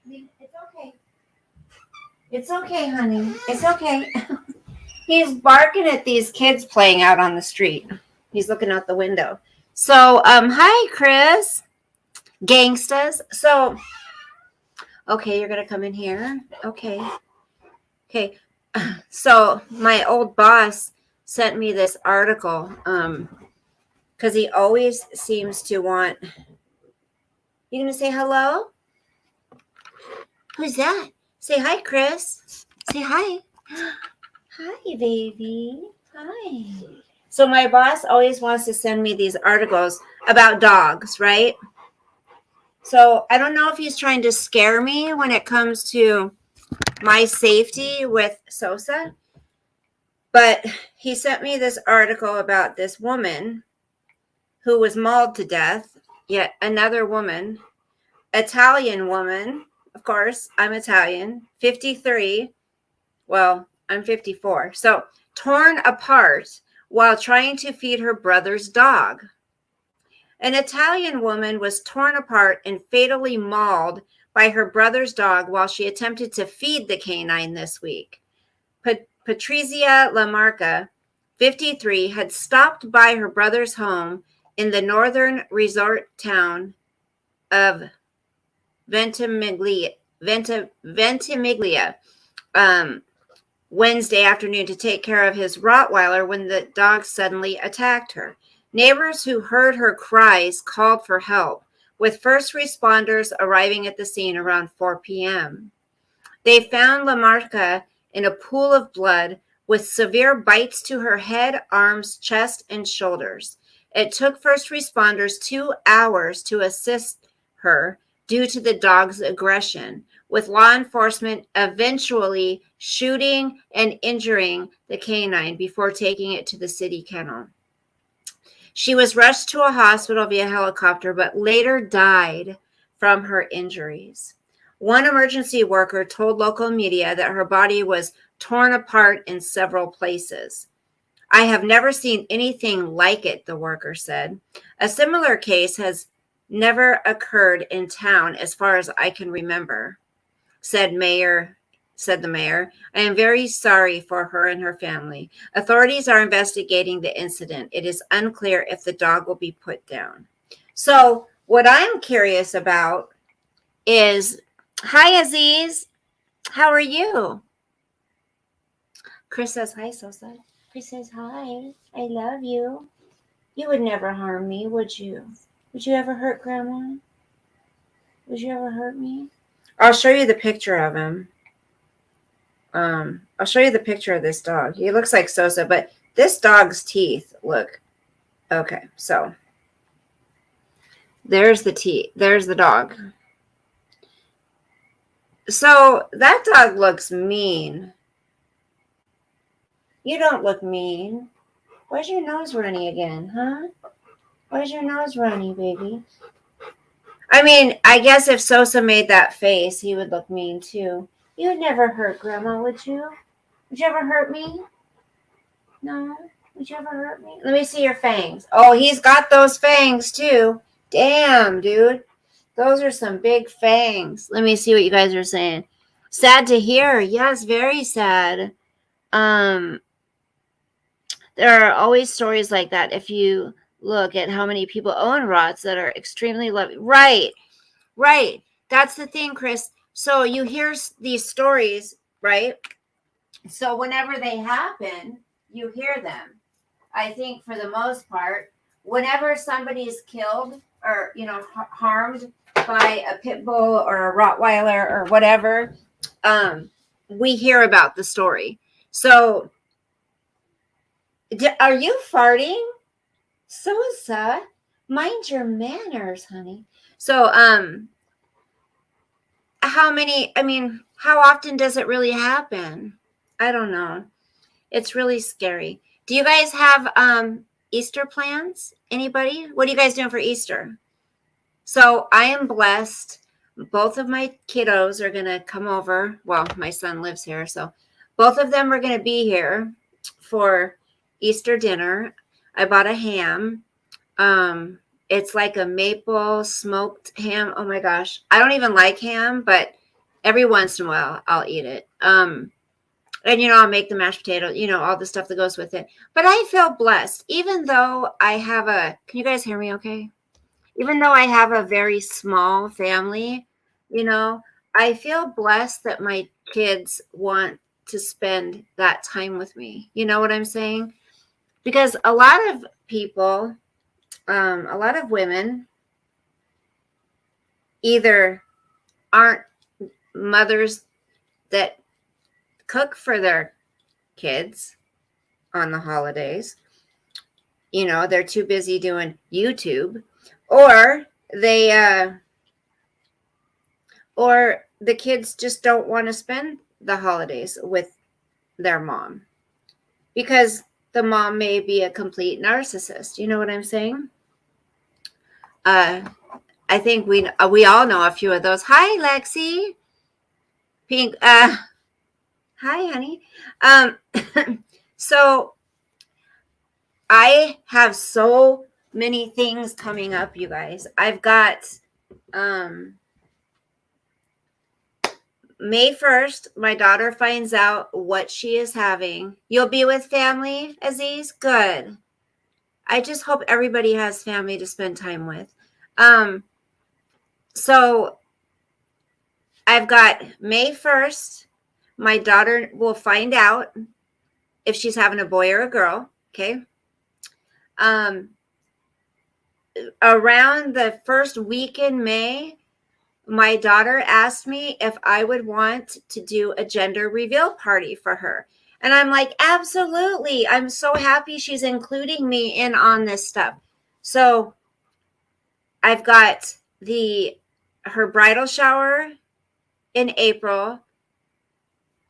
It's okay. It's okay, honey. It's okay. He's barking at these kids playing out on the street. He's looking out the window. So, hi, Chris. Gangstas. So, okay, you're gonna come in here. Okay. Okay. So, my old boss sent me this article. Because he always seems to want. You gonna say hello? Who's that? Say hi, Chris. Say hi. Hi, baby. Hi. So my boss always wants to send me these articles about dogs, right? So I don't know if he's trying to scare me when it comes to my safety with Sosa, but he sent me this article about this woman who was mauled to death, yet another woman, Italian woman, of course, I'm Italian, 53. Well, I'm 54. So torn apart while trying to feed her brother's dog. An Italian woman was torn apart and fatally mauled by her brother's dog while she attempted to feed the canine this week. Patrizia Lamarca, 53, had stopped by her brother's home in the northern resort town of Ventimiglia, Wednesday afternoon to take care of his Rottweiler when the dog suddenly attacked her. Neighbors who heard her cries called for help, with first responders arriving at the scene around 4 p.m. They found Lamarca in a pool of blood with severe bites to her head, arms, chest, and shoulders. It took first responders 2 hours to assist her due to the dog's aggression, with law enforcement eventually shooting and injuring the canine before taking it to the city kennel. She was rushed to a hospital via helicopter, but later died from her injuries. One emergency worker told local media that her body was torn apart in several places. I have never seen anything like it, the worker said. A similar case has never occurred in town as far as I can remember, said the mayor. I am very sorry for her and her family. Authorities are investigating the incident. It is unclear if the dog will be put down. So what I'm curious about is, hi, Aziz. How are you? Chris says hi, Sosa. Chris says hi. I love you. You would never harm me, would you? Would you ever hurt Grandma? Would you ever hurt me? I'll show you the picture of him. I'll show you the picture of this dog. He looks like Sosa, but this dog's teeth, look. Okay, so there's the teeth. There's the dog. So that dog looks mean. You don't look mean. Why's your nose runny again, huh? Why's your nose runny, baby? I mean, I guess if Sosa made that face, he would look mean too. You would never hurt Grandma, would you? Would you ever hurt me? No? Would you ever hurt me? Let me see your fangs. Oh, he's got those fangs too. Damn, dude. Those are some big fangs. Let me see what you guys are saying. Sad to hear. Yes, very sad. There are always stories like that if you look at how many people own rots that are extremely loving. Right. That's the thing, Chris. So you hear these stories, right? So whenever they happen, you hear them. I think for the most part, whenever somebody is killed or, harmed by a pit bull or a Rottweiler or whatever, we hear about the story. So are you farting? Sosa, mind your manners, honey. So, how often does it really happen? I don't know. It's really scary. Do you guys have Easter plans? Anybody? What are you guys doing for Easter? So I am blessed. Both of my kiddos are going to come over. Well, my son lives here, so both of them are going to be here for Easter dinner. I bought a ham. It's like a maple smoked ham. Oh my gosh. I don't even like ham, but every once in a while I'll eat it. And I'll make the mashed potato, all the stuff that goes with it. But I feel blessed, even though I have can you guys hear me okay? Even though I have a very small family, I feel blessed that my kids want to spend that time with me. You know what I'm saying? Because a lot of people, a lot of women either aren't mothers that cook for their kids on the holidays. They're too busy doing YouTube, or or the kids just don't want to spend the holidays with their mom because the mom may be a complete narcissist. You know what I'm saying? I think we all know a few of those. Hi, Lexi. Pink. Hi, honey. So I have so many things coming up, you guys. I've got May 1st, my daughter finds out what she is having. You'll be with family, Aziz? Good. I just hope everybody has family to spend time with. So I've got May 1st. My daughter will find out if she's having a boy or a girl. Okay. Around the first week in May, my daughter asked me if I would want to do a gender reveal party for her. And I'm like, absolutely. I'm so happy she's including me in on this stuff. So I've got her bridal shower in April.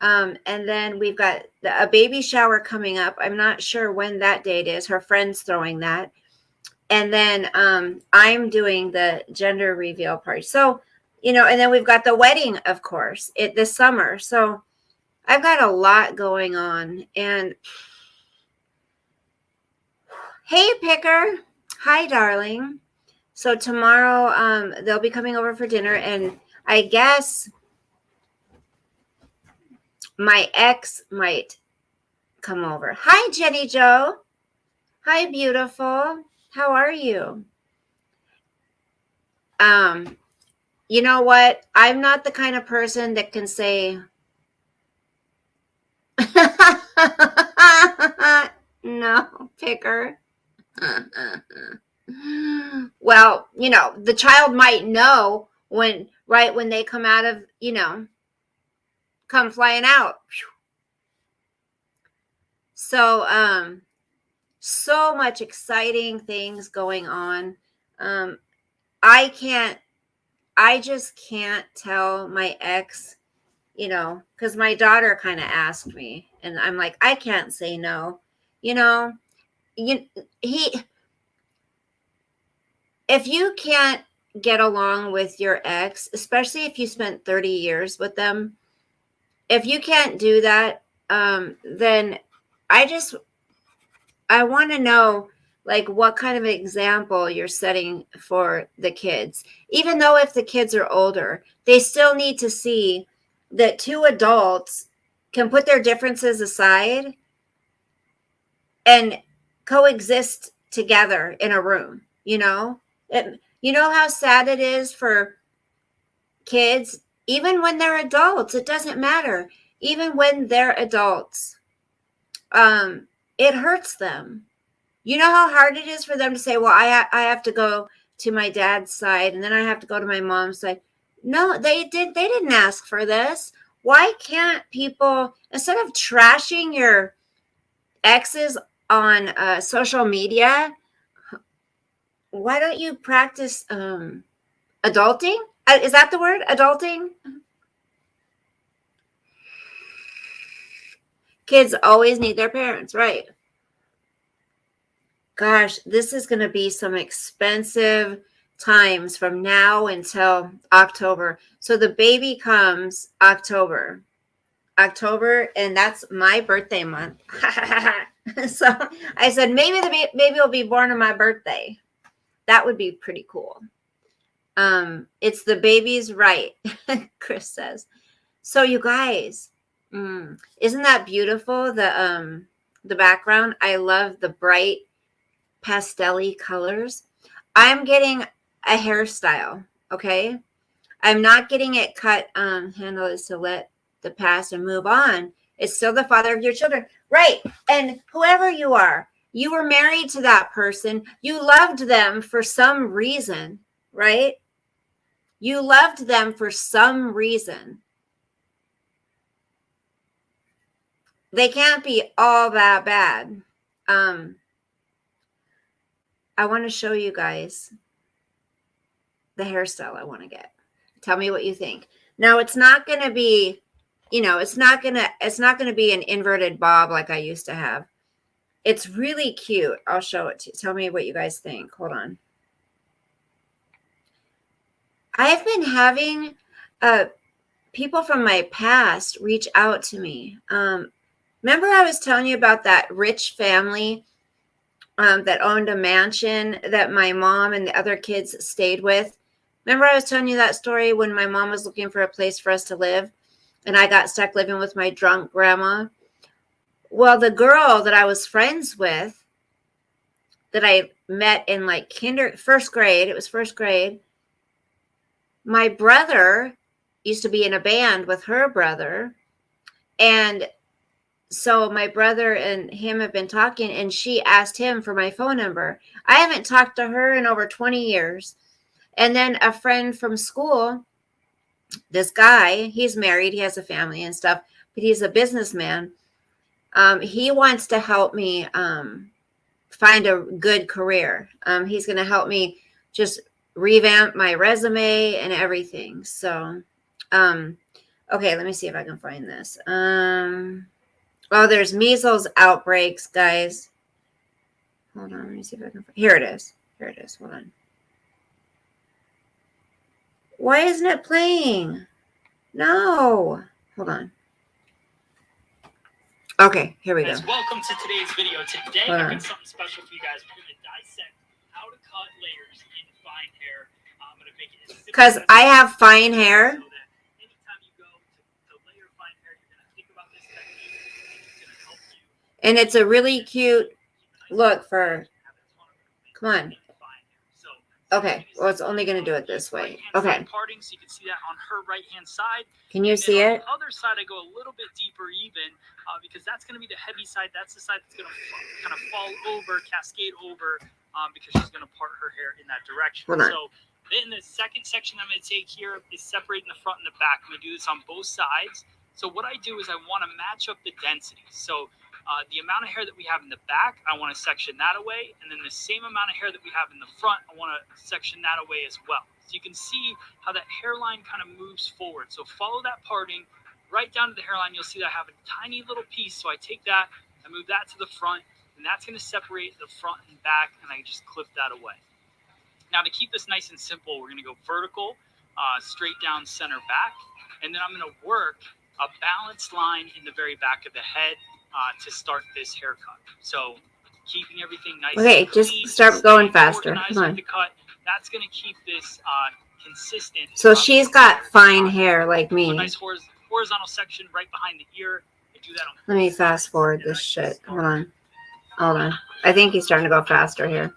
And then we've got a baby shower coming up. I'm not sure when that date is. Her friend's throwing that. And then I'm doing the gender reveal party. So, and then we've got the wedding, of course, this summer. So I've got a lot going on. And hey, Picker. Hi, darling. So tomorrow they'll be coming over for dinner. And I guess my ex might come over. Hi, Jenny Joe. Hi, beautiful. How are you? You know what? I'm not the kind of person that can say, no, Picker. Well, the child might know when they come out of, come flying out. So, so much exciting things going on. I just can't tell my ex, because my daughter kind of asked me, and I'm like, I can't say no. If you can't get along with your ex, especially if you spent 30 years with them, if you can't do that, then I want to know, like, what kind of example you're setting for the kids. Even though if the kids are older, they still need to see that two adults can put their differences aside and coexist together in a room. You know how sad it is for kids, even when they're adults. It doesn't matter. Even when they're adults, it hurts them. You know how hard it is for them to say, well, I have to go to my dad's side and then I have to go to my mom's side. No, they didn't ask for this. Why can't people, instead of trashing your exes on social media, why don't you practice adulting? Is that the word? Adulting? Kids always need their parents, right? Gosh, this is going to be some expensive times from now until October. So the baby comes October, and that's my birthday month. So I said, maybe the baby will be born on my birthday. That would be pretty cool. It's the baby's right, Chris says. So you guys, isn't that beautiful? The background. I love the bright pastel-y colors. I'm getting a hairstyle, okay? I'm not getting it cut. Handle is to let the past and move on. It's still the father of your children. Right. And whoever you are, you were married to that person. You loved them for some reason, right? You loved them for some reason. They can't be all that bad. I want to show you guys the hairstyle I want to get. Tell me what you think. Now, it's not going to be, it's not going to be an inverted bob like I used to have. It's really cute. I'll show it to you. Tell me what you guys think. Hold on. I've been having people from my past reach out to me. Remember I was telling you about that rich family that owned a mansion that my mom and the other kids stayed with? Remember I was telling you that story when my mom was looking for a place for us to live and I got stuck living with my drunk grandma? Well, the girl that I was friends with that I met in like first grade, it was first grade. My brother used to be in a band with her brother. And so my brother and him have been talking and she asked him for my phone number. I haven't talked to her in over 20 years. And then a friend from school, this guy, he's married, he has a family and stuff, but he's a businessman. He wants to help me find a good career. He's going to help me just revamp my resume and everything. So, okay, let me see if I can find this. Oh, there's measles outbreaks, guys. Hold on, let me see if I can find. Here it is. Here it is. Hold on. Why isn't it playing? No. Hold on. Okay, here we go. Welcome to today's video. Today, I've got something special for you guys. We're going to dissect how to cut layers in fine hair. I'm going to make it because I have fine hair. So that anytime you go to layer fine hair, you're going to think about this technique, and it's going to help you. And it's a really cute look for. Come on. Okay, well, it's only going to do it this way. Okay. Parting, so you can see that on her right-hand side. Can you see it? On the other side, I go a little bit deeper even, because that's going to be the heavy side. That's the side that's going to kind of fall over, cascade over, because she's going to part her hair in that direction. Hold on. So then the second section I'm going to take here is separating the front and the back. I'm going to do this on both sides. So what I do is I want to match up the density. So the amount of hair that we have in the back, I want to section that away. And then the same amount of hair that we have in the front, I want to section that away as well. So you can see how that hairline kind of moves forward. So follow that parting right down to the hairline. You'll see that I have a tiny little piece. So I take that, I move that to the front, and that's going to separate the front and back, and I just clip that away. Now to keep this nice and simple, we're going to go vertical, straight down, center, back. And then I'm going to work a balanced line in the very back of the head to start this haircut. So keeping everything nice. Okay, and clean, just start going faster. Come on. the cut. That's going to keep this consistent. So she's got fine hair like me. A nice horizontal section right behind the ear. I do that on. Let me fast forward this shit. Hold on. Hold on. I think he's starting to go faster here.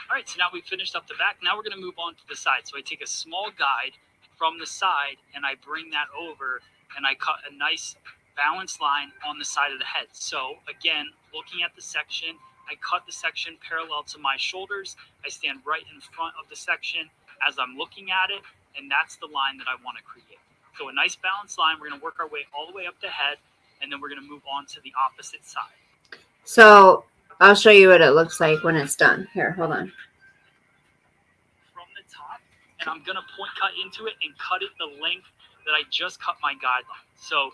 All right, so now we've finished up the back. Now we're going to move on to the side. So I take a small guide from the side and I bring that over and I cut a nice balanced line on the side of the head. So again, looking at the section, I cut the section parallel to my shoulders. I stand right in front of the section as I'm looking at it, and that's the line that I want to create. So a nice balanced line. We're going to work our way all the way up the head, and then we're going to move on to the opposite side. So I'll show you what it looks like when it's done. Here, hold on. From the top, and I'm going to point cut into it and cut it the length that I just cut my guideline. So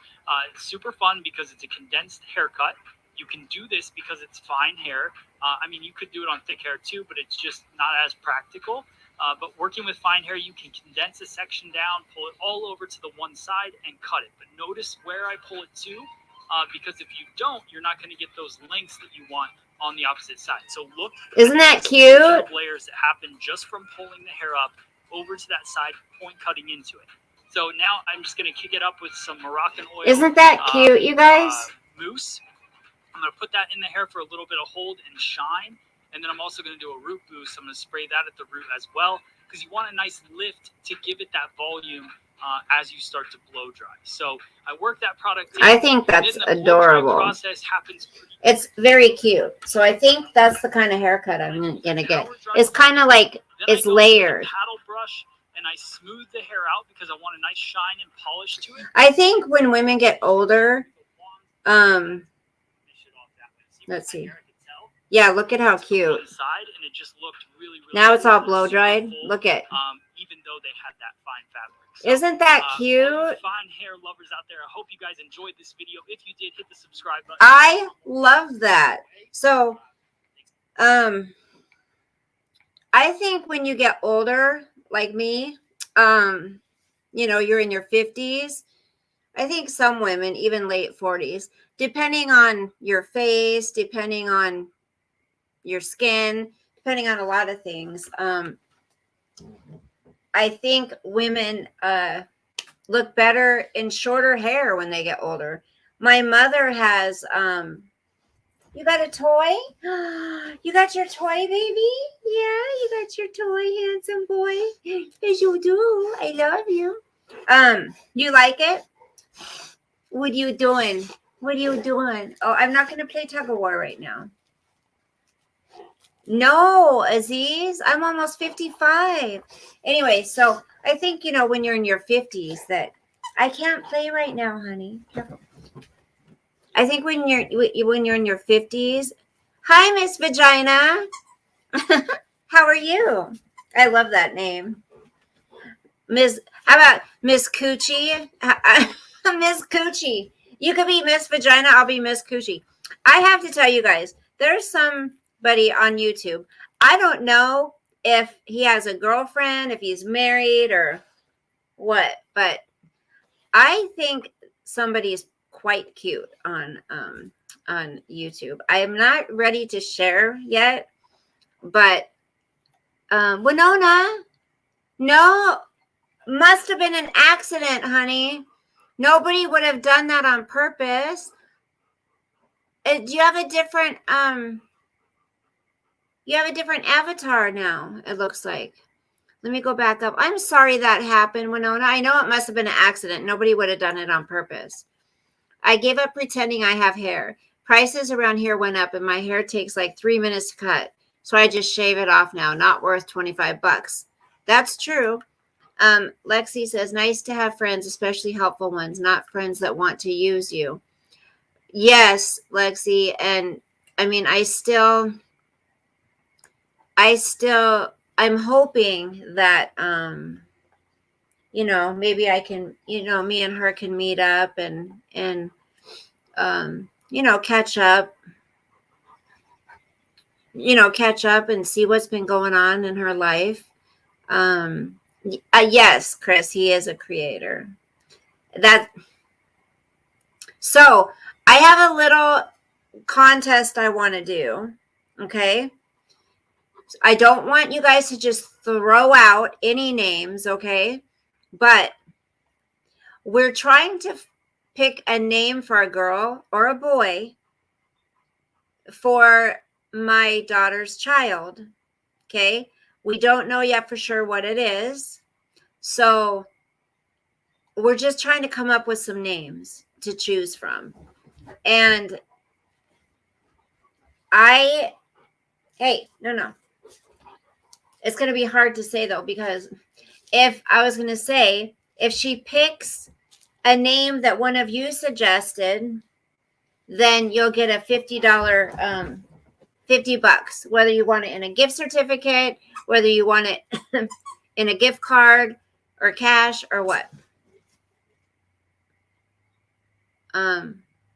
it's super fun because it's a condensed haircut. You can do this because it's fine hair. I mean, you could do it on thick hair too, but it's just not as practical. But working with fine hair, you can condense a section down, pull it all over to the one side, and cut it. But notice where I pull it to, because if you don't, you're not going to get those lengths that you want on the opposite side. So look, Isn't that cute? Layers that happen just from pulling the hair up over to that side, point cutting into it. So now I'm just going to kick it up with some Moroccan oil. Isn't that cute, you guys? Mousse. I'm going to put that in the hair for a little bit of hold and shine. And then I'm also going to do a root boost. I'm going to spray that at the root as well, because you want a nice lift to give it that volume as you start to blow dry. So I work that product in. I think that's adorable. Process happens it's very cute. So I think that's the kind of haircut I'm going to get. It's kind of like, it's layered. Paddle brush, and I smooth the hair out because I want a nice shine and polish to it. I think when women get older, let's see. Yeah, look at how cute. Now it's all blow dried. Look at. Even though they had that fine fabric. So, isn't that cute? Fine hair lovers out there. I hope you guys enjoyed this video. If you did, hit the subscribe button. I love that. So, I think when you get older, like me, you know, you're in your 50s. I think some women, even late 40s, depending on your face, depending on your skin, depending on a lot of things, I think women look better in shorter hair when they get older. My mother has, you got a toy? You got your toy, baby? Yeah, you got your toy, handsome boy. Yes, you do. I love you. You like it? What are you doing? What are you doing? Oh, I'm not going to play tug of war right now. No, Aziz, I'm almost 55. Anyway, so I think, you know, when you're in your 50s that I can't play right now, honey. Careful. I think when you're in your 50s. Hi, Miss Vagina. How are you? I love that name. How about Miss Coochie? Miss Coochie. You could be Miss Vagina. I'll be Miss Coochie. I have to tell you guys, there's somebody on YouTube. I don't know if he has a girlfriend, if he's married or what, but I think somebody's quite cute on YouTube. I am not ready to share yet, but Winona, no, must have been an accident, honey. Nobody would have done that on purpose. Do you have a different you have a different avatar now, it looks like. Let me go back up. I'm sorry that happened, Winona. I know it must have been an accident. Nobody would have done it on purpose. I gave up pretending I have hair. Prices around here went up and my hair takes like 3 minutes to cut. So I just shave it off now. Not worth 25 bucks. That's true. Lexi says, nice to have friends, especially helpful ones, not friends that want to use you. Yes, Lexi. And I mean, I'm hoping that, you know, maybe I can, you know, me and her can meet up and you know, catch up and see what's been going on in her life. Yes, Chris, he is a creator. So I have a little contest I want to do. Okay. I don't want you guys to just throw out any names, okay? But we're trying to pick a name for a girl or a boy for my daughter's child, okay? We don't know yet for sure what it is. So we're just trying to come up with some names to choose from. And no. It's going to be hard to say, though, because if she picks a name that one of you suggested, then you'll get a $50, $50, whether you want it in a gift certificate, whether you want it in a gift card or cash or what. Oh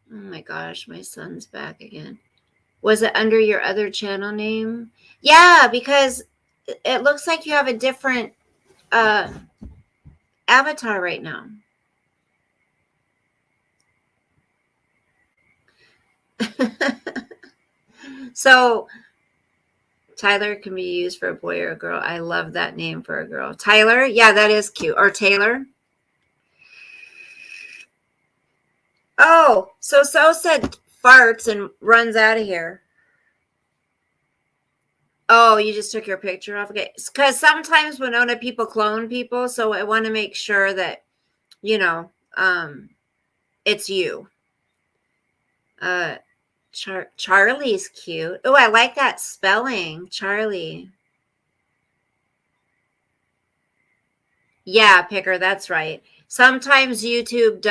my gosh, my son's back again. Was it under your other channel name? Yeah, because it looks like you have a different avatar right now. So Tyler can be used for a boy or a girl. I love that name for a girl. Tyler, yeah, that is cute. Or Taylor. Oh, so said farts and runs out of here. Oh, you just took your picture off. Okay, because sometimes Winona people clone people, so I want to make sure that it's you. Charlie's cute. Oh, I like that spelling, Charlie. Yeah, Picker, that's right. Sometimes YouTube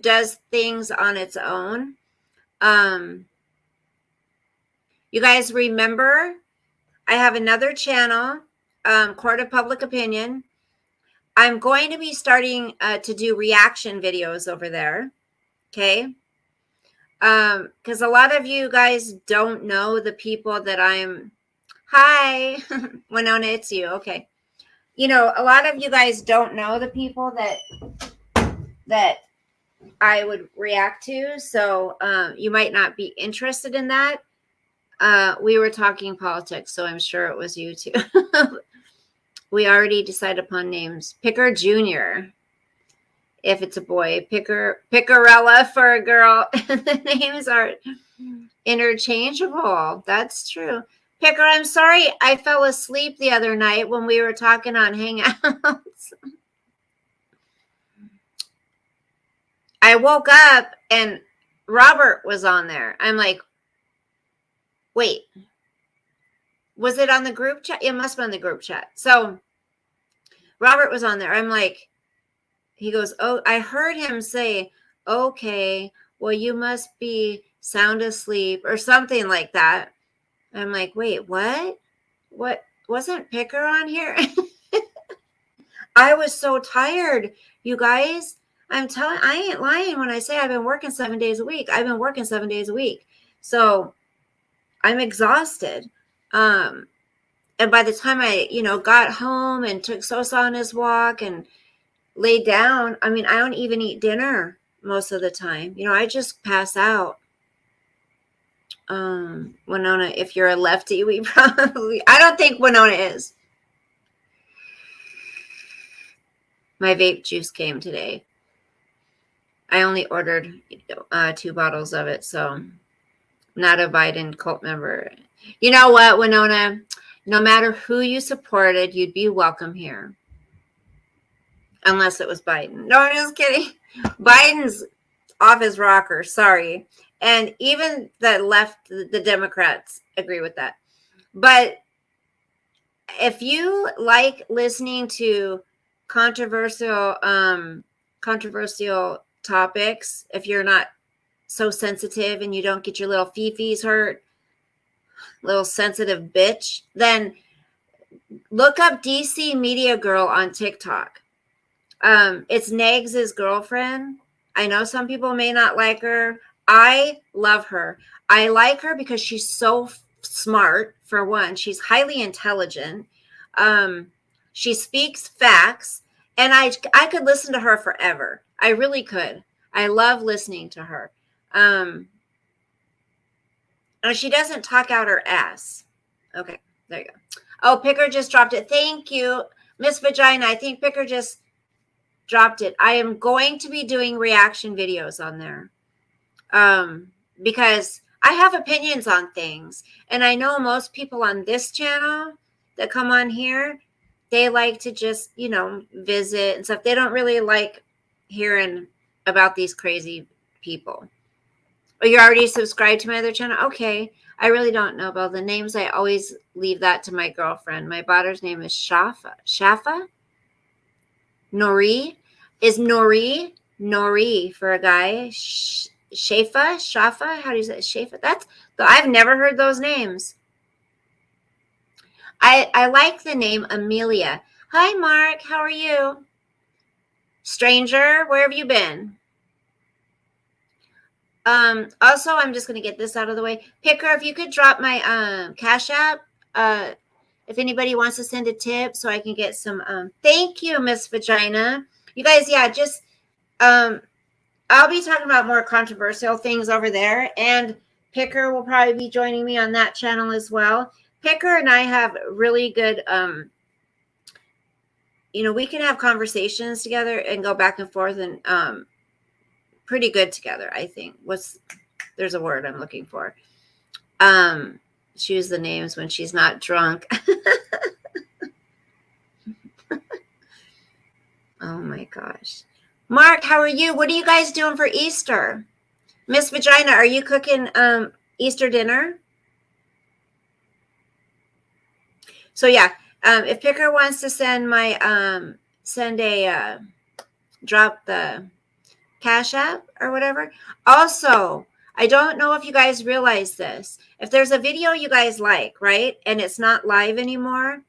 does things on its own. You guys remember, I have another channel, Court of Public Opinion. I'm going to be starting to do reaction videos over there. Okay. Because a lot of you guys don't know the people that I'm. Hi, Winona, it's you. Okay. A lot of you guys don't know the people that I would react to. So you might not be interested in that. We were talking politics, so I'm sure it was you too. We already decided upon names. Picker Jr. If it's a boy, Picarella for a girl. The names are interchangeable. That's true. Picker, I'm sorry I fell asleep the other night when we were talking on Hangouts. I woke up and Robert was on there. I'm like, wait, was it on the group chat? It must have been on the group chat. So Robert was on there. I'm like, he goes, oh, I heard him say, okay, well, you must be sound asleep or something like that. I'm like, wait, what? What? Wasn't Picker on here? I was so tired, you guys. I ain't lying when I say I've been working 7 days a week. I've been working 7 days a week. So I'm exhausted. And by the time I, got home and took Sosa on his walk and laid down, I mean, I don't even eat dinner most of the time. I just pass out. Winona, if you're a lefty, we probably, I don't think Winona is. My vape juice came today. I only ordered 2 bottles of it, so not a Biden cult member. You know what, Winona? No matter who you supported, you'd be welcome here. Unless it was Biden. No, I'm just kidding. Biden's off his rocker. Sorry. And even the left, the Democrats agree with that. But if you like listening to controversial topics, if you're not so sensitive and you don't get your little fifis hurt, little sensitive bitch, then look up DC Media Girl on TikTok. It's Nags' girlfriend. I know some people may not like her. I love her. I like her because she's so smart, for one. She's highly intelligent. She speaks facts, and I could listen to her forever. I really could. I love listening to her. And she doesn't talk out her ass. Okay, there you go. Oh, Picker just dropped it. Thank you, Miss Vagina. I think Picker just dropped it. I am going to be doing reaction videos on there because I have opinions on things, and I know most people on this channel that come on here, they like to just visit and stuff. They don't really like hearing about these crazy people. Oh, you're already subscribed to my other channel? Okay. I really don't know about the names. I always leave that to my girlfriend. My daughter's name is Shafa? Nori? Is Nori for a guy? Shafa? How do you say it? Shafa? I've never heard those names. I like the name Amelia. Hi, Mark. How are you? Stranger, where have you been? Also, I'm just going to get this out of the way. Picker, if you could drop my Cash App, if anybody wants to send a tip so I can get some, thank you, Miss Vagina. You guys, yeah, just, I'll be talking about more controversial things over there, and Picker will probably be joining me on that channel as well. Picker and I have really good, we can have conversations together and go back and forth, and pretty good together, I think. There's a word I'm looking for. Choose the names when she's not drunk. Oh my gosh. Mark, how are you? What are you guys doing for Easter? Miss Vagina, are you cooking Easter dinner? So yeah, if Picker wants to send drop the Cash App or whatever. Also, I don't know if you guys realize this. If there's a video you guys like, right, and it's not live anymore,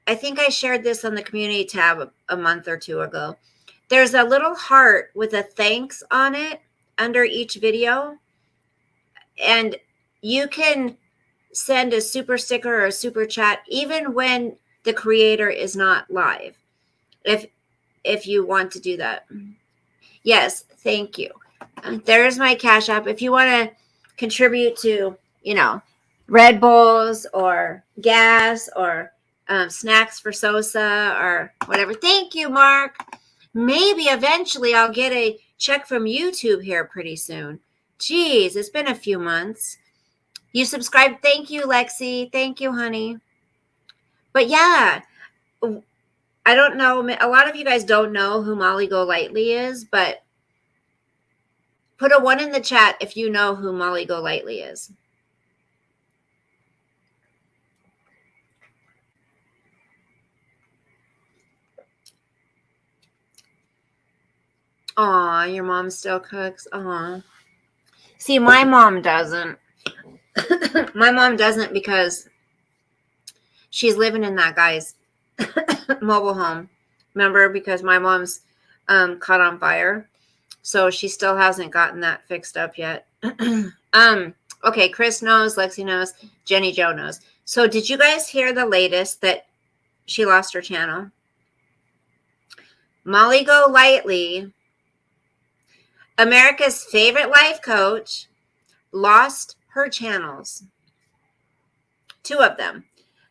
I think I shared this on the community tab a month or two ago. There's a little heart with a thanks on it under each video, and you can send a super sticker or a super chat even when the creator is not live, if you want to do that. Yes, thank you. There's my Cash App. If you want to contribute to, Red Bulls or gas or snacks for Sosa or whatever. Thank you, Mark. Maybe eventually I'll get a check from YouTube here pretty soon. Geez, it's been a few months. You subscribed. Thank you, Lexi. Thank you, honey. But yeah, I don't know. A lot of you guys don't know who Molly Golightly is, but put a 1 in the chat if you know who Molly Golightly is. Aw, your mom still cooks. Aw. See, my mom doesn't. My mom doesn't because she's living in that guy's mobile home. Remember, because my mom's caught on fire. So she still hasn't gotten that fixed up yet. Okay, Chris knows, Lexi knows, Jenny Jo knows. So did you guys hear the latest that she lost her channel? Molly Golightly, America's favorite life coach, lost her channels. 2 of them.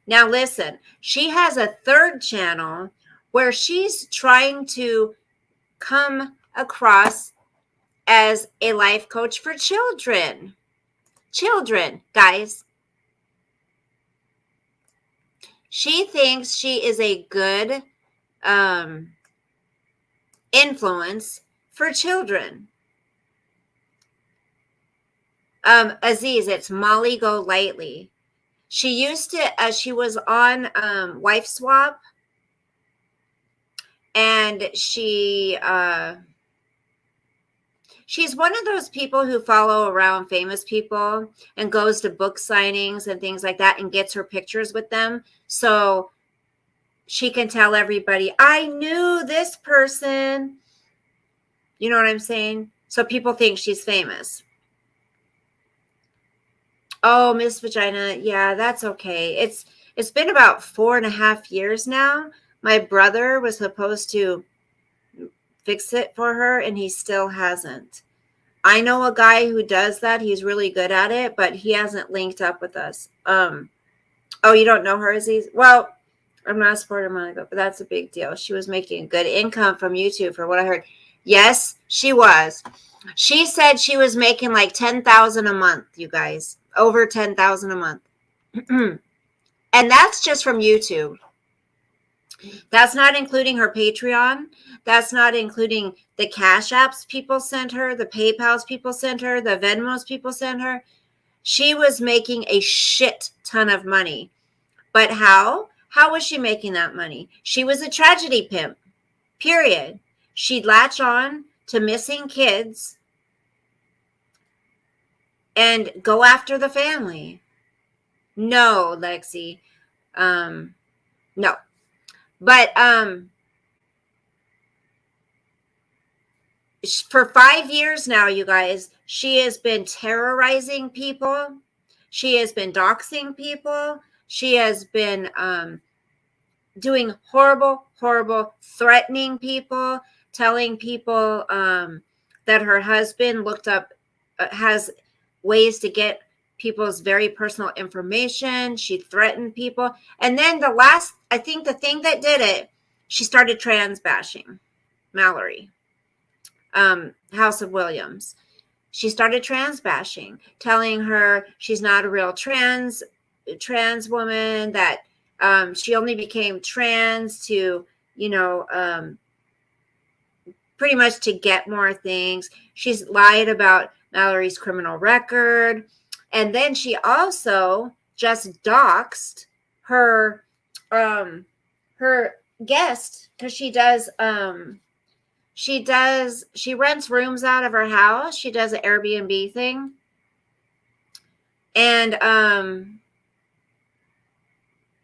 Now listen, she has a 3rd channel where she's trying to come across as a life coach for children. Children, guys. She thinks she is a good influence for children. Aziz, it's Molly Golightly. She used to, she was on Wife Swap, and she's one of those people who follow around famous people and goes to book signings and things like that and gets her pictures with them. So she can tell everybody, I knew this person. You know what I'm saying? So people think she's famous. Oh, Miss Vagina. Yeah, that's okay. It's been about 4.5 years now. My brother was supposed to fix it for her, and he still hasn't. I know a guy who does that. He's really good at it, but he hasn't linked up with us. Oh, you don't know her, Aziz? Well, I'm not a supporter of Monica, but that's a big deal. She was making good income from YouTube for what I heard. Yes, she was. She said she was making like $10,000 a month, you guys. Over $10,000 a month. And that's just from YouTube. That's not including her Patreon. That's not including the Cash Apps people sent her, the PayPals people sent her, the Venmos people sent her. She was making a shit ton of money. But how? How was she making that money? She was a tragedy pimp, period. She'd latch on to missing kids and go after the family. No, Lexi. No. But for 5 years now, you guys, she has been terrorizing people. She has been doxing people. She has been doing horrible, threatening people, telling people that her husband looked up, has ways to get people's very personal information. She threatened people. And then I think the thing that did it, she started trans bashing Mallory, House of Williams. She started trans bashing, telling her she's not a real trans woman, that she only became trans to, pretty much to get more things. She's lied about Mallory's criminal record. And then she also just doxed her her guest, because she rents rooms out of her house. She does an Airbnb thing. And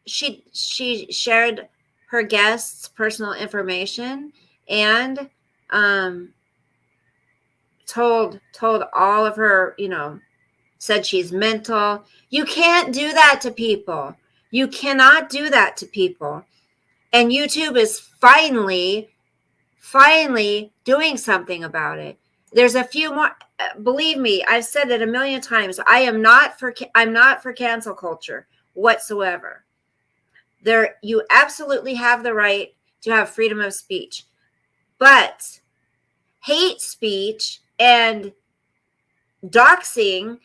she shared her guests' personal information, and told all of her, said she's mental. You can't do that to people. You cannot do that to people. And YouTube is finally doing something about it. There's a few more. Believe me, I've said it a million times. I'm not for cancel culture whatsoever. You absolutely have the right to have freedom of speech, but hate speech and doxing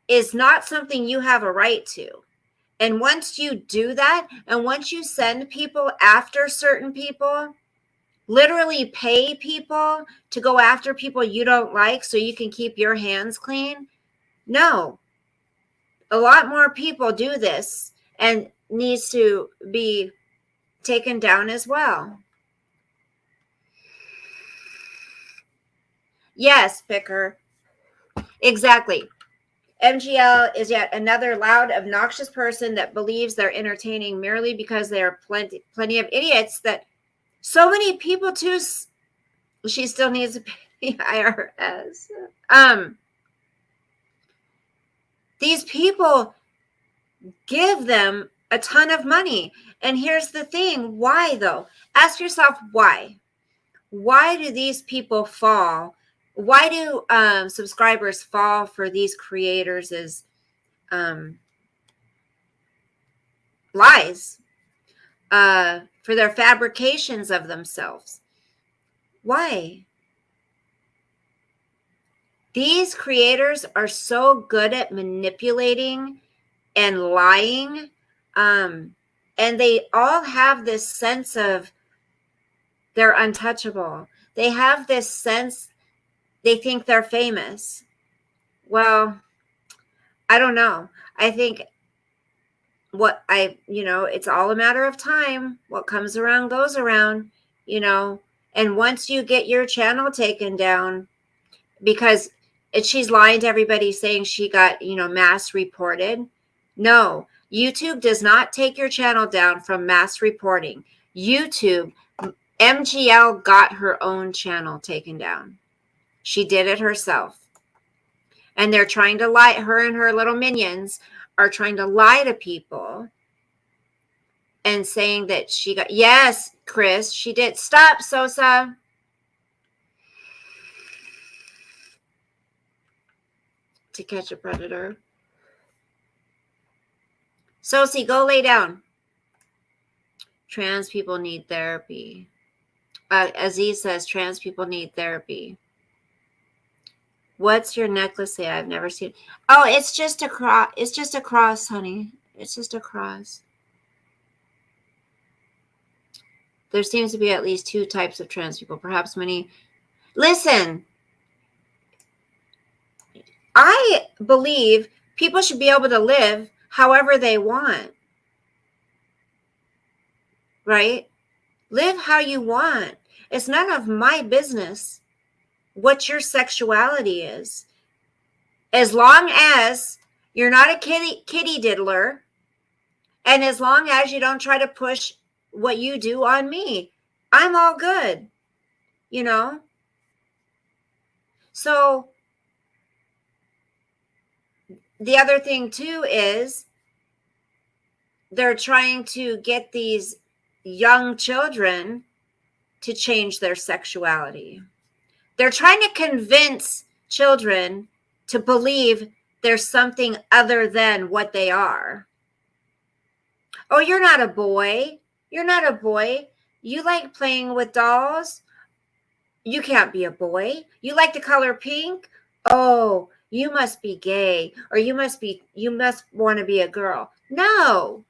is not something you have a right to. And once you do that, and once you send people after certain people, literally pay people to go after people you don't like so you can keep your hands clean. No, a lot more people do this and needs to be taken down as well. Yes, Picker. Exactly. MGL is yet another loud, obnoxious person that believes they're entertaining merely because there are plenty of idiots that so many people too. She still needs to pay IRS. These people give them a ton of money. And here's the thing. Why though? Ask yourself why. Why do these people fall? Why do subscribers fall for these creators' lies, for their fabrications of themselves? Why? These creators are so good at manipulating and lying, and they all have this sense of they're untouchable. They have this sense they think they're famous. Well, I don't know. I think it's all a matter of time. What comes around goes around, and once you get your channel taken down, because she's lying to everybody saying she got, mass reported. No, YouTube does not take your channel down from mass reporting. MGL got her own channel taken down. She did it herself. And they're trying to lie, her and her little minions are trying to lie to people and saying that she got, yes, Chris, she did. Stop, Sosa. To Catch a Predator. Sosie, go lay down. Trans people need therapy. Aziz says trans people need therapy. What's your necklace say? I've never seen. Oh, it's just a cross. It's just a cross, honey. It's just a cross. There seems to be at least 2 types of trans people, perhaps many. Listen, I believe people should be able to live however they want. Right? Live how you want. It's none of my business what your sexuality is. As long as you're not a kitty diddler, and as long as you don't try to push what you do on me, I'm all good. So the other thing too is they're trying to get these young children to change their sexuality. They're trying to convince children to believe there's something other than what they are. Oh, you're not a boy. You're not a boy. You like playing with dolls. You can't be a boy. You like the color pink. Oh, you must be gay, or you must want to be a girl. No.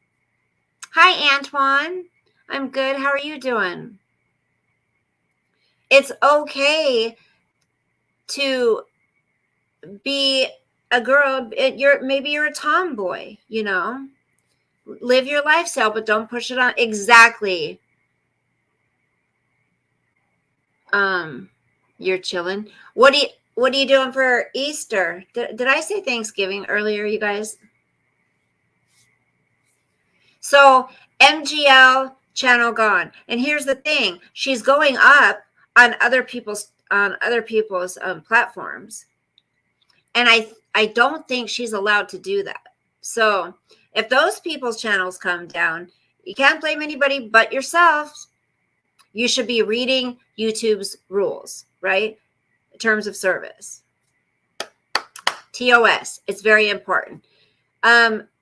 Hi, Antoine. I'm good. How are you doing? It's okay to be a girl. Maybe you're a tomboy, you know. Live your lifestyle, but don't push it on. Exactly. You're chilling. What are you doing for Easter? Did I say Thanksgiving earlier, you guys? So MGL channel gone. And here's the thing. She's going up on other people's platforms. And I don't think she's allowed to do that. So if those people's channels come down, you can't blame anybody but yourself. You should be reading YouTube's rules, right? Terms of service. TOS. It's very important.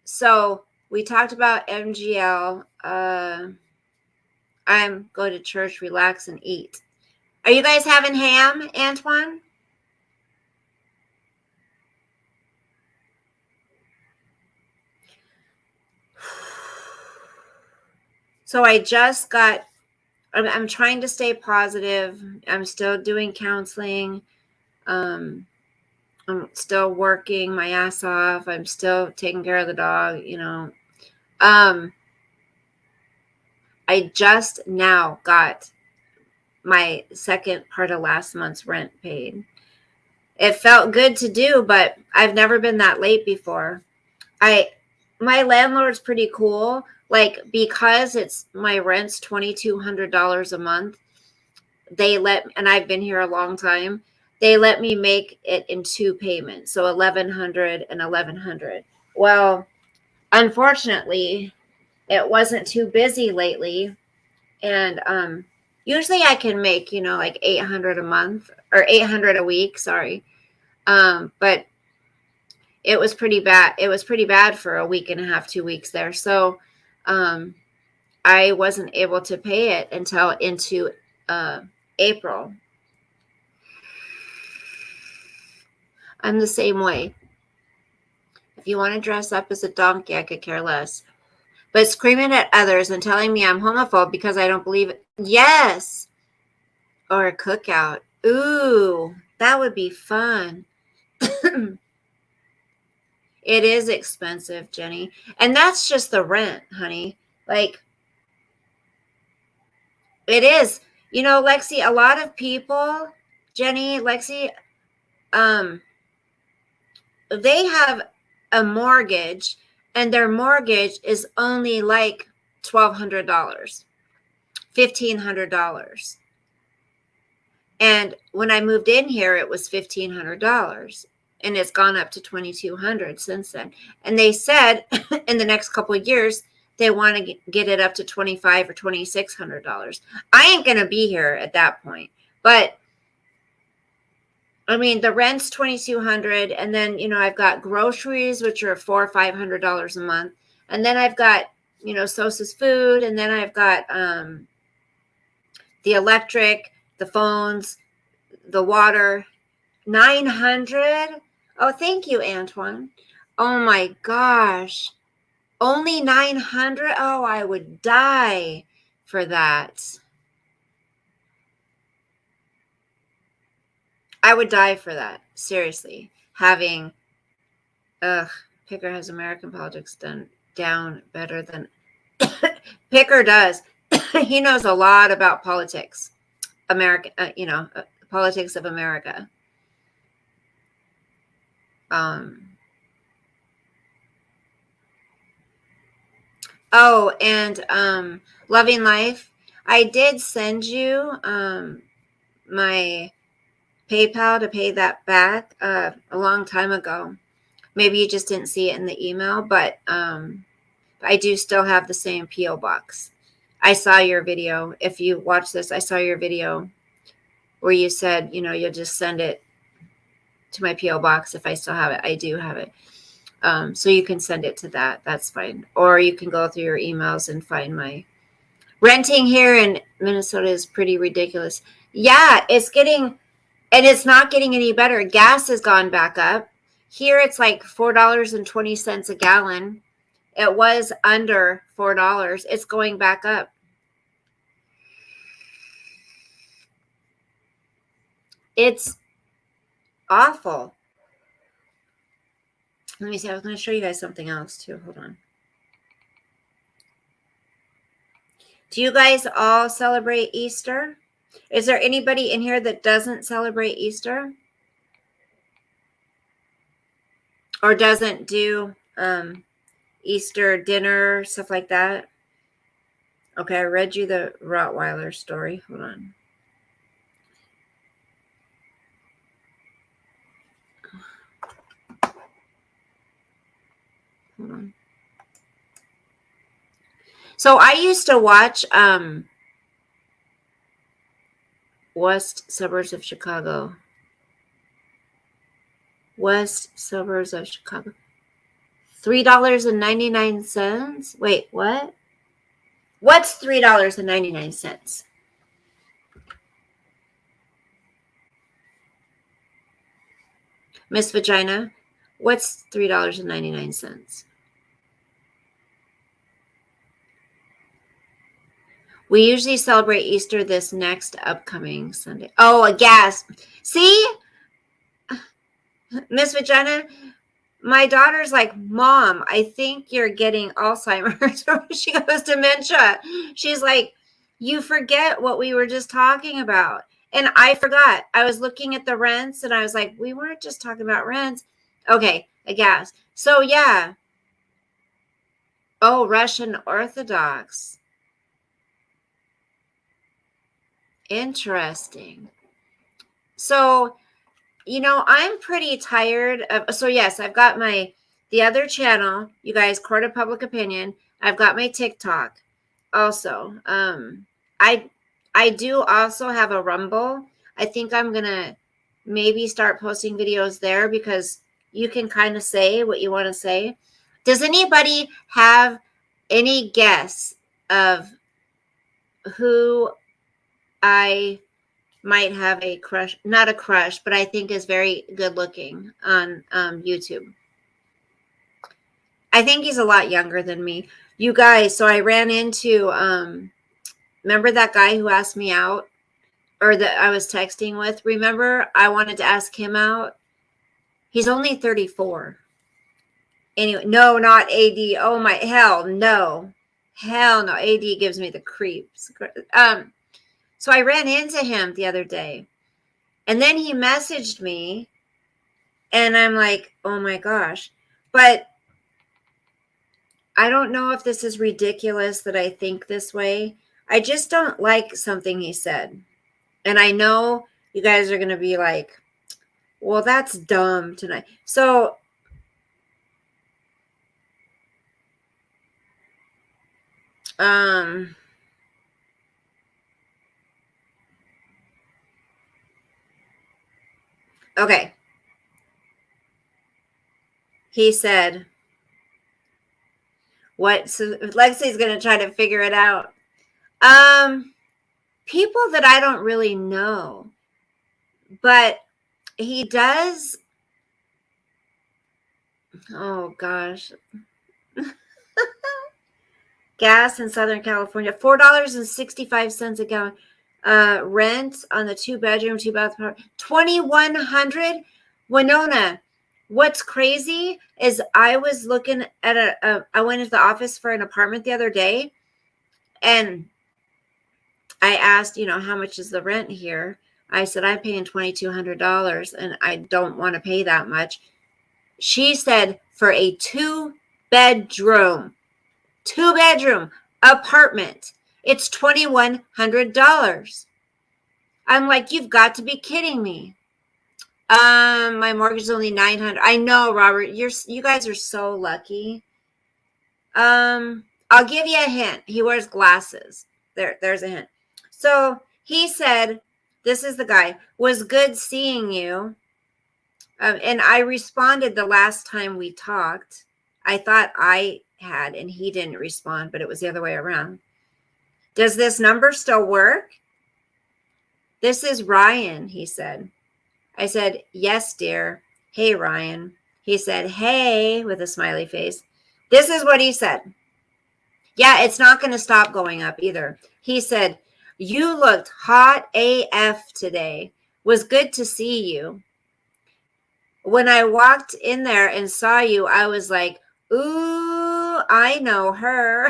So we talked about MGL. I'm going to church, relax, and eat. Are you guys having ham, Antoine? So I just got, I'm trying to stay positive. I'm still doing counseling. I'm still working my ass off. I'm still taking care of the dog, you know. I just now got my second part of last month's rent paid. It felt good to do, but I've never been that late before. My landlord's pretty cool. Like, because it's my rent's $2,200 a month, and I've been here a long time, they let me make it in 2 payments. So $1,100 and $1,100. Well, unfortunately, it wasn't too busy lately. And usually I can make, like $800 a month or $800 a week, sorry. But it was pretty bad. It was pretty bad for a week and a half, 2 weeks there. So I wasn't able to pay it until into April. I'm the same way. If you want to dress up as a donkey, I could care less. But screaming at others and telling me I'm homophobe because I don't believe it. Yes. Or a cookout. Ooh, that would be fun. It is expensive, Jenny. And that's just the rent, honey. Like, it is. You know, Lexi, a lot of people, Jenny, Lexi, they have a mortgage, and their mortgage is only like $1,200, $1,500. And when I moved in here, it was $1,500, and it's gone up to $2,200 since then. And they said in the next couple of years, they want to get it up to $2,500 or $2,600. I ain't going to be here at that point. But I mean, the rent's $2,200, and then, I've got groceries, which are $400 or $500 a month. And then I've got, Sosa's food, and then I've got the electric, the phones, the water. $900. Oh, thank you, Antoine. Oh my gosh. Only $900. Oh, I would die for that. I would die for that. Seriously. Having, Picker has American politics down better than Picker does. He knows a lot about politics. Politics of America. Oh, and Loving Life. I did send you my PayPal to pay that back a long time ago. Maybe you just didn't see it in the email, but I do still have the same P.O. box. I saw your video. If you watch this, I saw your video where you said, you'll just send it to my P.O. box if I still have it. I do have it. So you can send it to that. That's fine. Or you can go through your emails and find my renting here in Minnesota is pretty ridiculous. Yeah, it's not getting any better. Gas has gone back up. Here it's like $4.20 a gallon. It was under $4. It's going back up. It's awful. Let me see. I was going to show you guys something else too. Hold on. Do you guys all celebrate Easter? Is there anybody in here that doesn't celebrate Easter? Or doesn't do Easter dinner, stuff like that? Okay, I read you the Rottweiler story. Hold on. Hold on. So I used to watch West Suburbs of Chicago. West Suburbs of Chicago. $3.99. Wait, what? What's $3.99? Miss Vagina, what's $3.99? We usually celebrate Easter this next upcoming Sunday. Oh, a gas. See? Miss Vagina, my daughter's like, Mom, I think you're getting Alzheimer's. She goes, dementia. She's like, you forget what we were just talking about. And I forgot. I was looking at the rents and I was like, we weren't just talking about rents. Okay, a gas. So, yeah. Oh, Russian Orthodox. Interesting. So, I'm pretty tired of, so yes, I've got the other channel, you guys, Court of Public Opinion. I've got my TikTok also. I do also have a Rumble. I think I'm going to maybe start posting videos there because you can kind of say what you want to say. Does anybody have any guess of who I might have a crush, not a crush, but I think is very good looking on YouTube? I think he's a lot younger than me. You guys, so I ran into, remember that guy who asked me out or that I was texting with? Remember I wanted to ask him out? He's only 34. Anyway, no, not AD. Oh my, hell no. Hell no. AD gives me the creeps. So I ran into him the other day and then he messaged me and I'm like, oh my gosh. But I don't know if this is ridiculous that I think this way. I just don't like something he said. And I know you guys are going to be like, well, that's dumb tonight. So okay. He said, what? So Lexi's going to try to figure it out. People that I don't really know, but he does. Oh gosh. Gas in Southern California, $4.65 a gallon. Rent on the 2-bedroom, 2-bath, $2,100. Winona, what's crazy is I was looking at I went into the office for an apartment the other day, and I asked, how much is the rent here? I said, I'm paying $2,200, and I don't want to pay that much. She said, for a 2-bedroom apartment, it's $2,100. I'm like, you've got to be kidding me. My mortgage is only $900. I know, Robert. You guys are so lucky. I'll give you a hint. He wears glasses. There's a hint. So he said, this is the guy, was good seeing you. And I responded the last time we talked. I thought I had, and he didn't respond, but it was the other way around. Does this number still work? This is Ryan, he said. I said, yes, dear. Hey, Ryan. He said, hey, with a smiley face. This is what he said. Yeah, it's not going to stop going up either. He said, you looked hot AF today. Was good to see you. When I walked in there and saw you, I was like, ooh, I know her.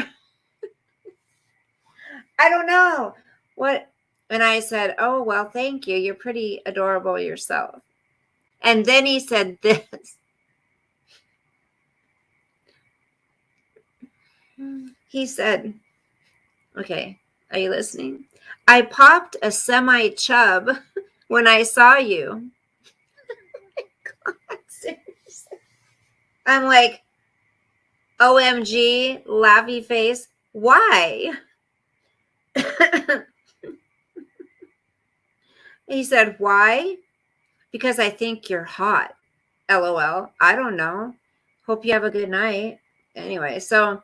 I don't know what. And I said, oh, well, thank you. You're pretty adorable yourself. And then he said this. He said, okay, are you listening? I popped a semi-chub when I saw you. God, seriously. I'm like, OMG, laughy face. Why? He said, why? Because I think you're hot. LOL. I don't know. Hope you have a good night. Anyway, so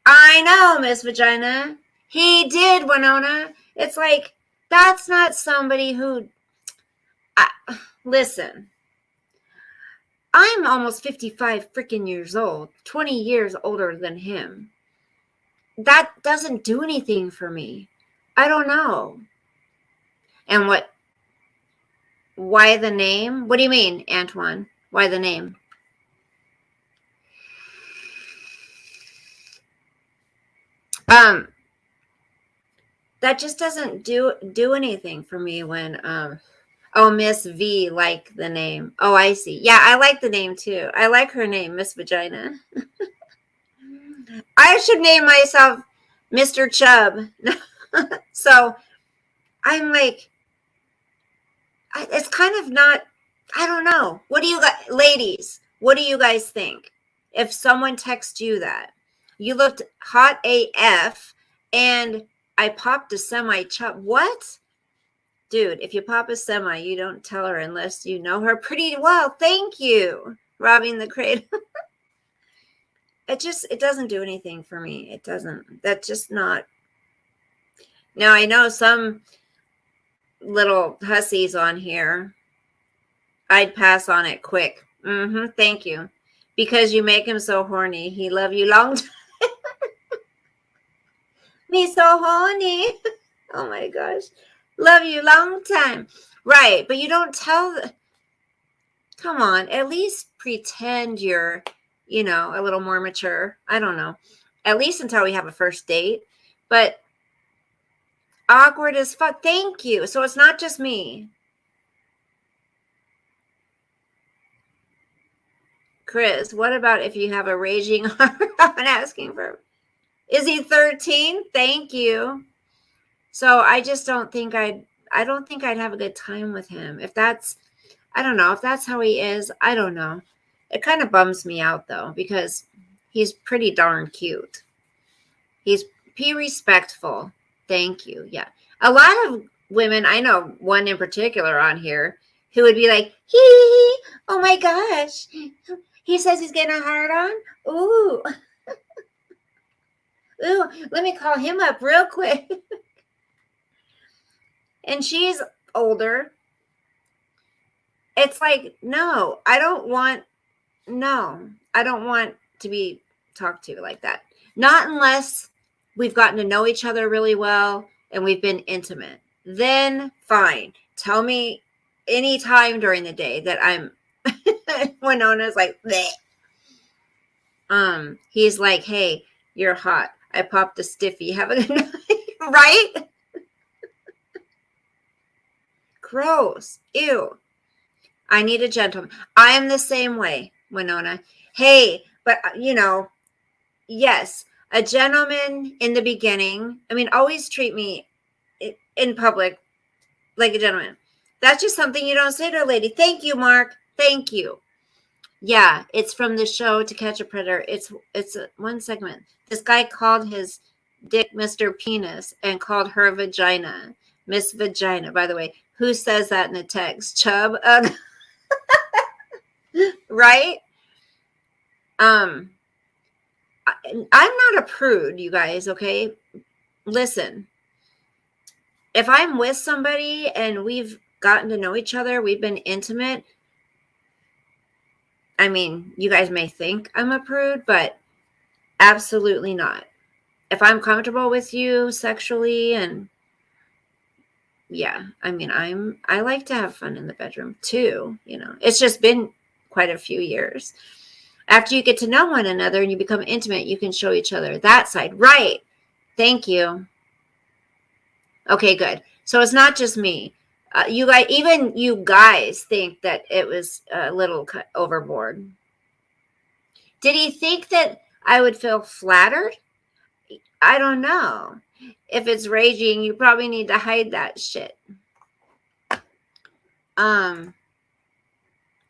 I know, Miss Vagina. He did, Winona. It's like, that's not somebody who, listen, I'm almost 55 freaking years old, 20 years older than him. That doesn't do anything for me. I don't know. And why the name? What do you mean, Antoine? Why the name? That just doesn't do anything for me when oh, Miss V like the name. Oh, I see. Yeah, I like the name too. I like her name, Miss Vagina. I should name myself Mr. Chubb. So I'm like, it's kind of not, I don't know. What do you guys, ladies, what do you guys think? If someone texts you that, you looked hot AF and I popped a semi-chub. What? Dude, if you pop a semi, you don't tell her unless you know her pretty well. Thank you. Robbing the cradle. It doesn't do anything for me. It doesn't. That's just not. Now, I know some little hussies on here. I'd pass on it quick. Thank you. Because you make him so horny. He love you long time. Me so horny. Oh my gosh. Love you long time. Right. But you don't tell. Come on. At least pretend you're, a little more mature. I don't know. At least until we have a first date. But awkward as fuck. Thank you. So it's not just me. Chris, what about if you have a raging heart? I'm asking for. Is he 13? Thank you. So I just don't think I don't think I'd have a good time with him. I don't know. If that's how he is, I don't know. It kind of bums me out though, because he's pretty darn cute. Be respectful. Thank you. Yeah. A lot of women, I know one in particular on here, who would be like, hee, oh my gosh. He says he's getting a hard on. Ooh. Ooh, let me call him up real quick. And she's older. It's like, no, I don't want to be talked to like that. Not unless we've gotten to know each other really well and we've been intimate. Then fine. Tell me any time during the day that I'm Winona's like, bleh. He's like, hey, you're hot. I popped a stiffy. Have a good night. Right? Gross. Ew. I need a gentleman. I am the same way, Winona. Hey, but yes, a gentleman in the beginning. I mean, always treat me in public like a gentleman. That's just something you don't say to a lady. Thank you, Mark. Thank you. Yeah, it's from the show To Catch a Predator. It's one segment. This guy called his dick Mr. Penis and called her vagina Miss Vagina. By the way, who says that in a text? Chubb, right? Um, I'm not a prude, you guys. Okay, listen. If I'm with somebody and we've gotten to know each other, we've been intimate. I mean, you guys may think I'm a prude, but absolutely not. If I'm comfortable with you sexually, and yeah, I mean, I like to have fun in the bedroom too, you know. It's just been quite a few years. After you get to know one another and you become intimate, you can show each other that side. Right. Thank you. Okay, good. So it's not just me. You guys, even you guys think that it was a little overboard. Did he think that I would feel flattered? I don't know. If it's raging, you probably need to hide that shit.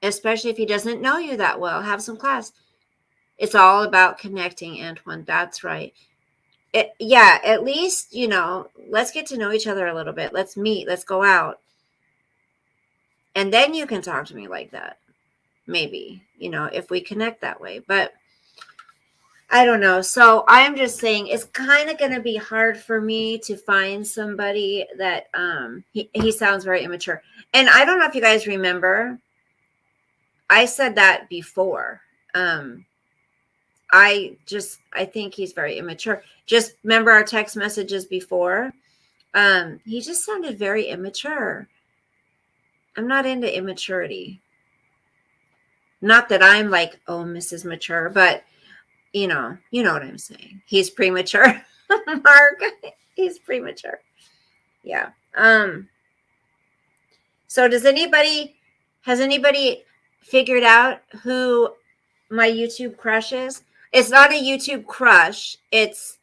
Especially if he doesn't know you that well. Have some class. It's all about connecting, Antoine. That's right. Yeah, at least, you know, let's get to know each other a little bit. Let's meet. Let's go out. And then you can talk to me like that. Maybe, you know, if we connect that way. But I don't know. So I'm just saying it's kind of going to be hard for me to find somebody that he sounds very immature. And I don't know if you guys remember, I said that before. I think he's very immature. Just remember our text messages before. He just sounded very immature. I'm not into immaturity. Not that I'm like, oh, Mrs. Mature, but you know what I'm saying. He's premature. Mark, he's premature. Yeah. So has anybody figured out who my YouTube crush is? It's not a YouTube crush. It's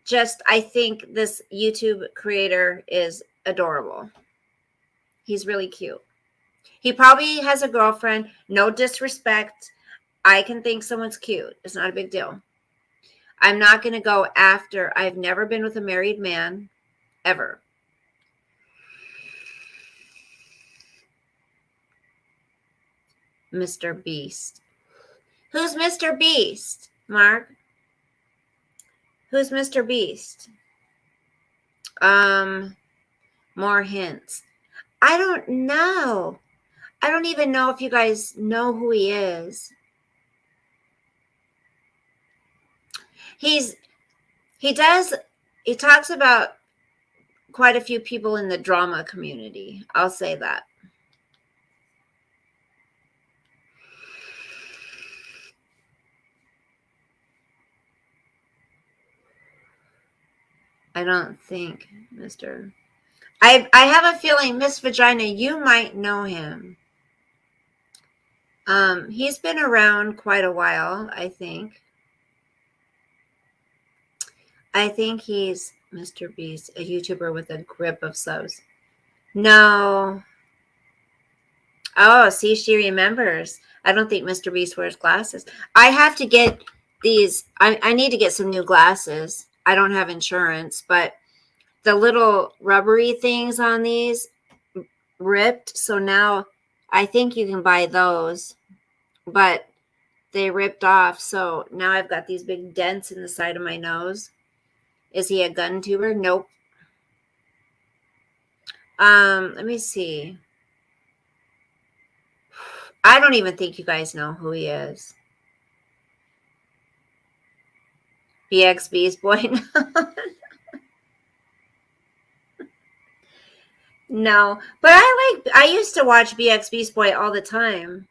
just, I think this YouTube creator is adorable. He's really cute. He probably has a girlfriend. No disrespect. I can think someone's cute. It's not a big deal. I'm not going to go after. I've never been with a married man, ever. Mr. Beast. Who's Mr. Beast, Mark? Who's Mr. Beast? More hints. I don't know. I don't even know if you guys know who he is. He talks about quite a few people in the drama community. I'll say that. I don't think, Mr. I have a feeling, Miss Vagina, you might know him. He's been around quite a while, I think. I think he's Mr. Beast, a YouTuber with a grip of subs. No. Oh, see, she remembers. I don't think Mr. Beast wears glasses. I have to get these. I need to get some new glasses. I don't have insurance, but the little rubbery things on these ripped. So now I think you can buy those, but they ripped off. So now I've got these big dents in the side of my nose. Is he a gun tuber? Nope. Let me see. I don't even think you guys know who he is. BX Beast Boy. No, but I used to watch BX Beast Boy all the time.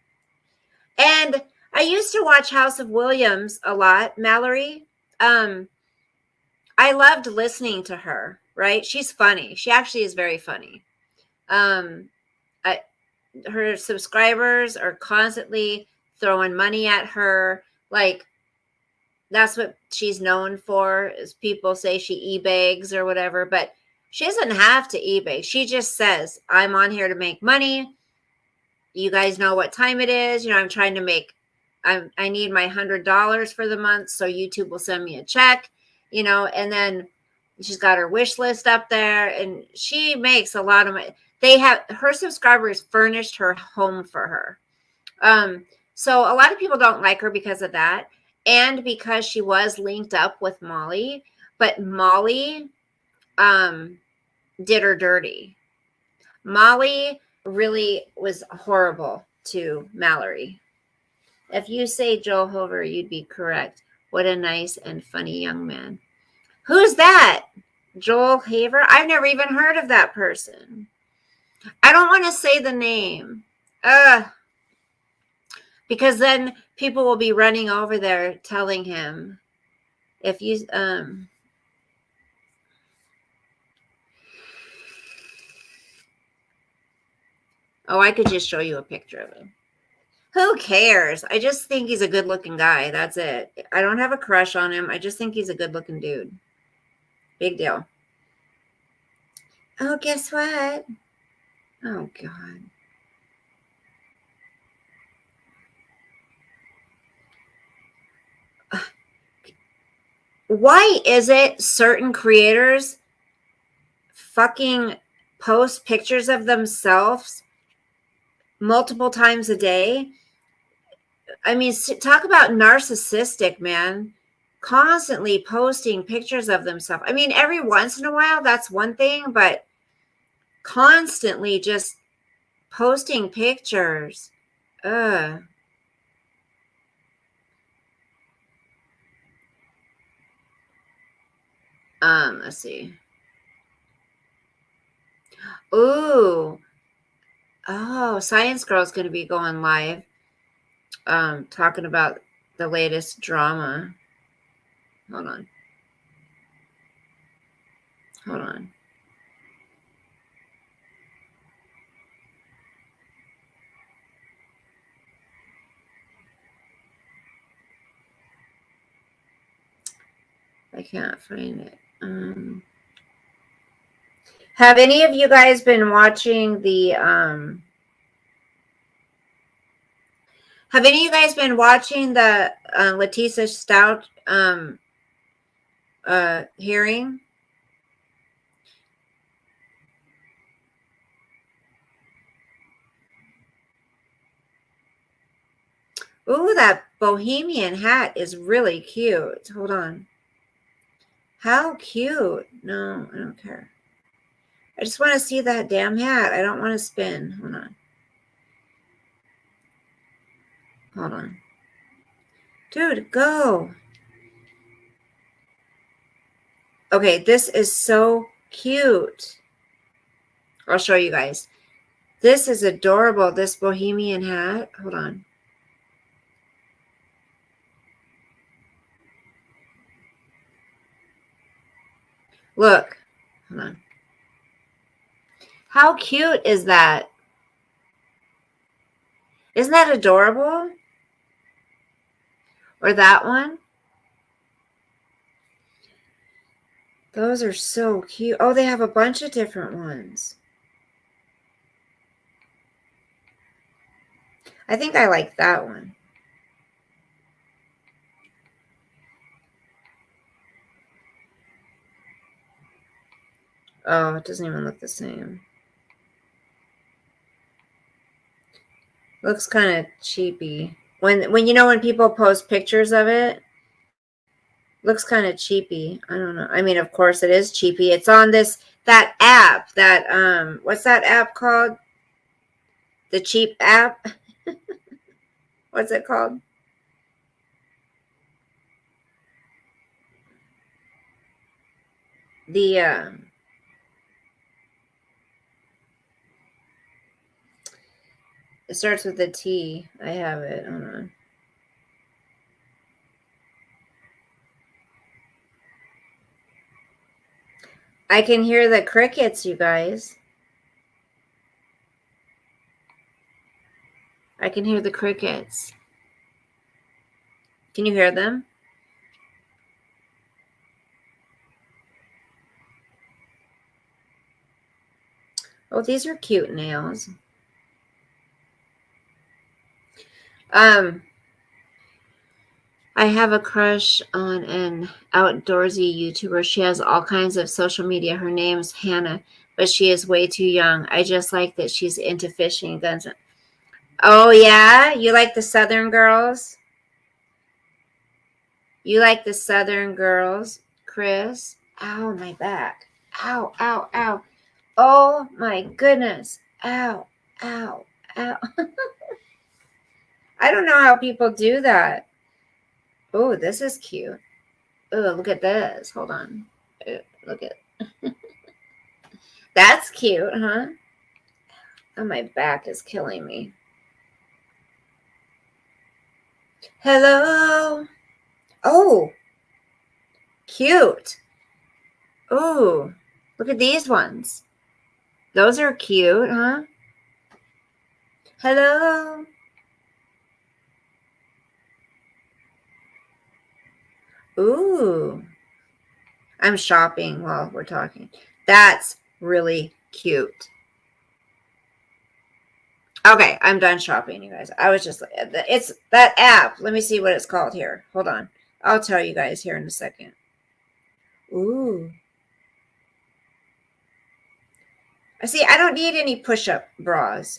And I used to watch House of Williams a lot. Mallory. I loved listening to her, right? She's funny. She actually is very funny. Her subscribers are constantly throwing money at her. Like, that's what she's known for, is people say she e-bags or whatever, but she doesn't have to e-bag. She just says, I'm on here to make money. you guys know what time it is. You know, I'm trying to make, I need my $100 for the month, so YouTube will send me a check, you know, and then she's got her wish list up there, and she makes a lot of money. Her subscribers furnished her home for her. So a lot of people don't like her because of that, and because she was linked up with Molly, but Molly did her dirty. Molly really was horrible to Mallory. If you say Joel Hover, you'd be correct. What a nice and funny young man. Who's that? Joel Haver? I've never even heard of that person. I don't want to say the name. Because then people will be running over there telling him, if you oh, I could just show you a picture of him. Who cares? I just think he's a good looking guy. That's it. I don't have a crush on him. I just think he's a good looking dude. Big deal. Oh, guess what? Oh, God. Why is it certain creators fucking post pictures of themselves multiple times a day? I mean, talk about narcissistic, man. Constantly posting pictures of themselves. I mean, every once in a while, that's one thing, but constantly just posting pictures. Ugh. Let's see. Ooh. Oh, Science Girl's going to be going live, talking about the latest drama. Hold on. Hold on. I can't find it. Have any of you guys been watching the have any of you guys been watching the Letitia Stout hearing? Ooh, that bohemian hat is really cute. Hold on. How cute. No, I don't care. I just want to see that damn hat. I don't want to spin. Hold on. Hold on. Dude, go. Okay, this is so cute. I'll show you guys. This is adorable, this bohemian hat. Hold on. Look. Hold on. How cute is that? Isn't that adorable? Or that one? Those are so cute. Oh, they have a bunch of different ones. I think I like that one. Oh, it doesn't even look the same. Looks kind of cheapy. When you know when people post pictures of it, looks kind of cheapy. I don't know. I mean, of course it is cheapy. It's on that app, that what's that app called? The cheap app? What's it called? The it starts with a T. I have it. Hold on. I can hear the crickets, you guys. I can hear the crickets. Can you hear them? Oh, these are cute nails. I have a crush on an outdoorsy YouTuber. She has all kinds of social media. Her name's Hannah, but she is way too young. I just like that she's into fishing and guns. Oh, yeah? You like the Southern girls? You like the Southern girls, Chris? Ow, my back. Ow, ow, ow. Oh, my goodness. Ow, ow, ow. I don't know how people do that. Oh, this is cute. Oh, look at this. Hold on. Look at that's cute, huh? Oh, my back is killing me. Hello. Oh, cute. Oh, look at these ones. Those are cute, huh? Hello. Ooh. I'm shopping while we're talking. That's really cute. Okay, I'm done shopping, you guys. I was just, it's that app. Let me see what it's called here. Hold on. I'll tell you guys here in a second. Ooh. See, I don't need any push-up bras.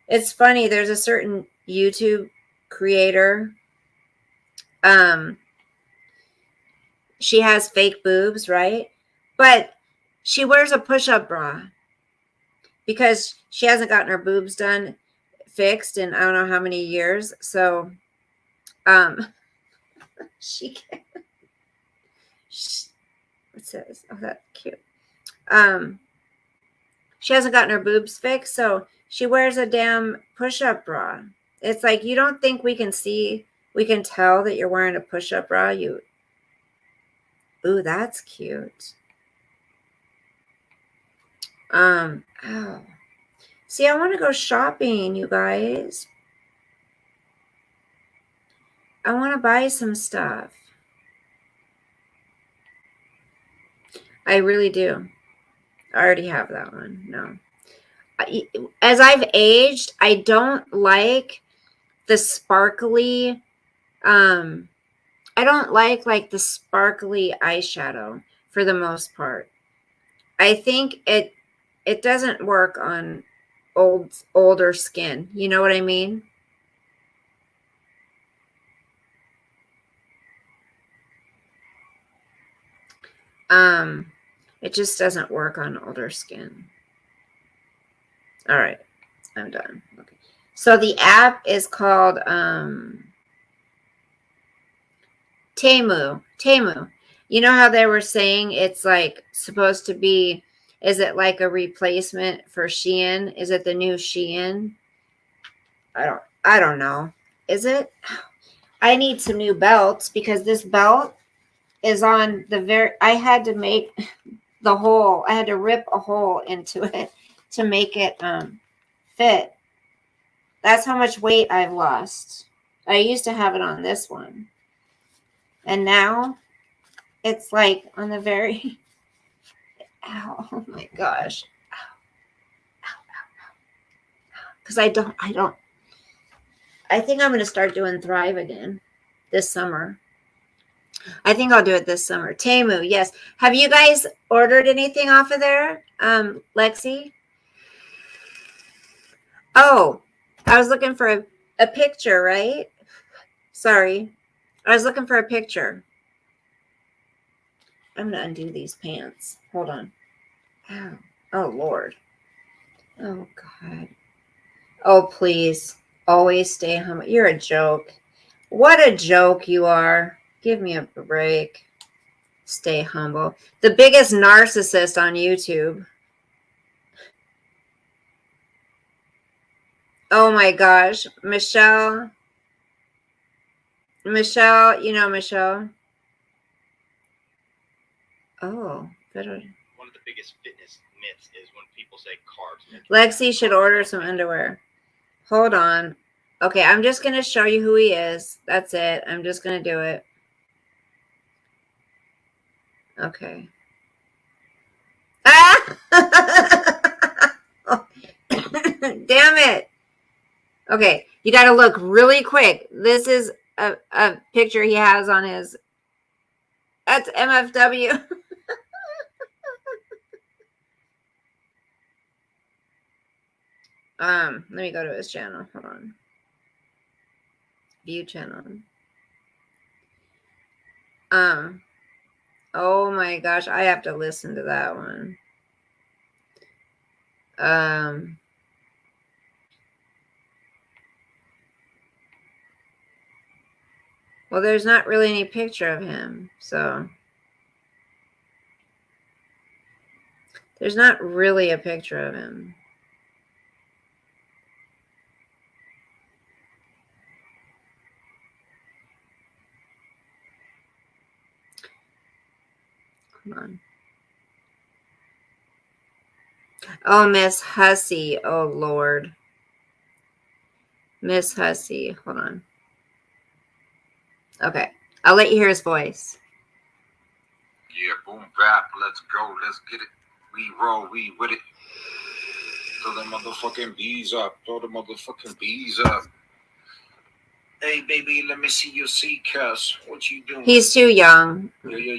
It's funny. There's a certain YouTube creator. She has fake boobs, right? But she wears a push-up bra because she hasn't gotten her boobs done fixed in I don't know how many years. So she can what's this? Oh, that's cute. She hasn't gotten her boobs fixed, so she wears a damn push-up bra. It's like you don't think we can tell that you're wearing a push-up bra. Ooh, that's cute. Ow. See, I want to go shopping, you guys. I want to buy some stuff. I really do. I already have that one. No. As I've aged, I don't like the sparkly, I don't like the sparkly eyeshadow for the most part. I think it doesn't work on older skin. You know what I mean? It just doesn't work on older skin. All right, I'm done. Okay. So the app is called Temu. Temu. You know how they were saying it's like supposed to be, is it like a replacement for Shein? Is it the new Shein? I don't know. Is it? I need some new belts because this belt is on the I had to make the hole. I had to rip a hole into it to make it fit. That's how much weight I've lost. I used to have it on this one. And now it's like on the very ow, oh my gosh. Because I think I'm going to start doing Thrive again this summer. I think I'll do it this summer. Temu, yes. Have you guys ordered anything off of there, Lexi? Oh, I was looking for a picture, right? Sorry. I was looking for a picture. I'm going to undo these pants. Hold on. Ow. Oh, Lord. Oh, God. Oh, please. Always stay humble. You're a joke. What a joke you are. Give me a break. Stay humble. The biggest narcissist on YouTube. Oh my gosh. Michelle. Michelle, you know Michelle? Oh. One of the biggest fitness myths is when people say carbs. Lexi should order some underwear. Hold on. Okay, I'm just going to show you who he is. That's it. I'm just going to do it. Okay. Ah! Damn it. Okay, You got to look really quick. This is a picture he has on his. That's MFW. Let me go to his channel. Hold on. View channel. Oh my gosh, I have to listen to that one. Well, there's not really any picture of him, so there's not really a picture of him. Come on. Oh, Miss Hussey. Oh, Lord. Miss Hussey. Hold on. Okay. I'll let you hear his voice. Yeah, boom, bap, let's go, let's get it. We roll, we with it. Throw the motherfucking bees up, throw the motherfucking bees up. Hey, baby, let me see your C cuss. What you doing? He's too young. Yeah.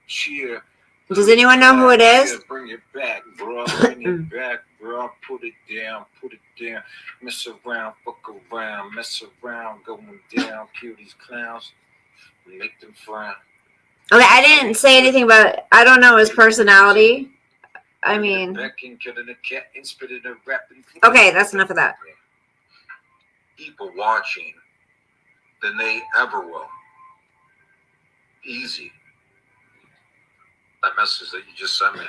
Cheer. Does anyone know who it is? Yeah, bring it back, bro. Bring it back, bro. Put it down, put it down. Mess around, fuck around, mess around, going down. Kill these clowns, make them frown. Okay, I didn't say anything about it. I don't know his personality. I mean, okay, that's enough of that. People watching than they ever will. Easy. That message that you just sent me.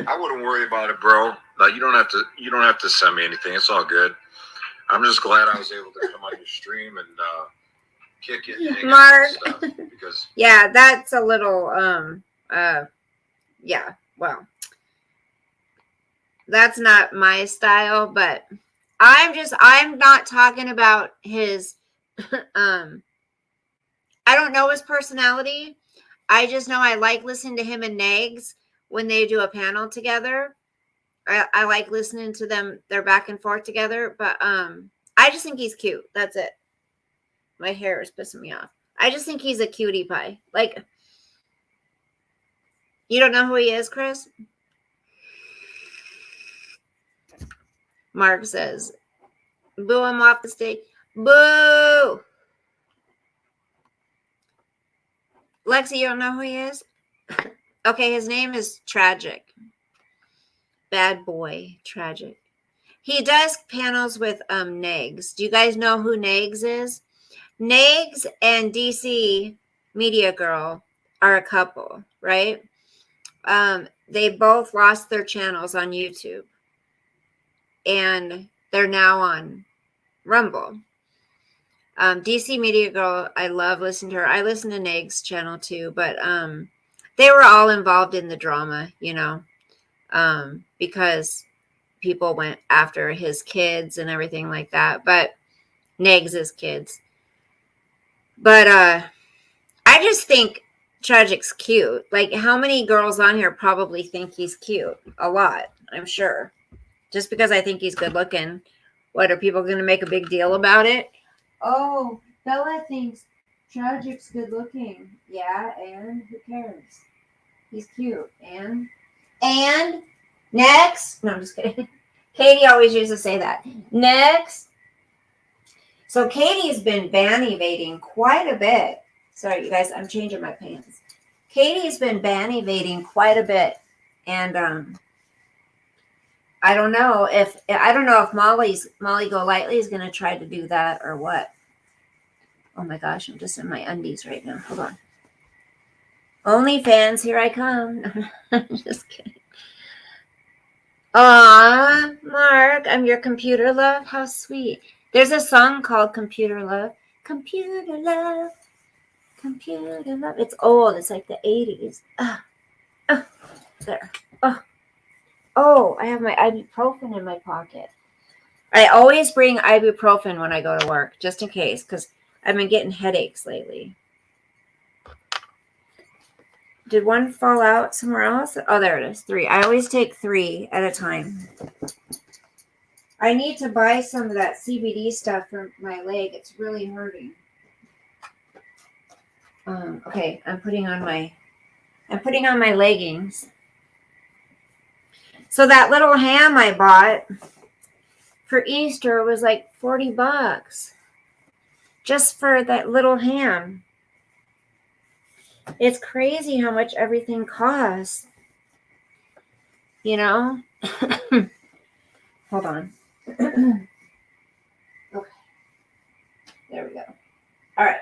I wouldn't worry about it, bro. Like you don't have to send me anything. It's all good. I'm just glad I was able to come on your stream and kick it. Mark. Stuff because yeah, that's a little yeah, well. That's not my style, but I'm not talking about his I don't know his personality. I just know I like listening to him and Nags when they do a panel together. I like listening to them. They're back and forth together, but I just think he's cute. That's it. My hair is pissing me off. I just think he's a cutie pie. Like, you don't know who he is, Chris? Mark says, boo him off the stage. Boo! Lexi, you don't know who he is? Okay, his name is Tragic. Bad boy, Tragic. He does panels with Nags. Do you guys know who Nags is? Nags and DC Media Girl are a couple, right? They both lost their channels on YouTube. And they're now on Rumble. DC Media Girl, I love listening to her. I listen to Nag's channel too, but they were all involved in the drama, you know, because people went after his kids and everything like that. But Nags' kids. But I just think Tragic's cute. Like, how many girls on here probably think he's cute? A lot, I'm sure. Just because I think he's good looking. What, are people going to make a big deal about it? Oh, Bella thinks Tragic's good looking. Yeah, and who cares? He's cute. And next. No, I'm just kidding. Katie always used to say that. Next. So Katie's been ban evading quite a bit. Sorry, you guys, I'm changing my pants. Katie's been ban evading quite a bit. And I don't know if Molly Golightly is going to try to do that or what. Oh my gosh, I'm just in my undies right now. Hold on. OnlyFans, here I come. I'm just kidding. Aw, Mark, I'm your computer love. How sweet. There's a song called Computer Love. Computer love. Computer love. It's old. It's like the 80s. There. Oh, I have my ibuprofen in my pocket. I always bring ibuprofen when I go to work, just in case, because I've been getting headaches lately. Did one fall out somewhere else? Oh, there it is. 3. I always take 3 at a time. I need to buy some of that CBD stuff for my leg. It's really hurting. Okay, I'm putting on my leggings. So that little ham I bought for Easter was like $40 just for that little ham. It's crazy how much everything costs. You know? Hold on. Okay. There we go. All right.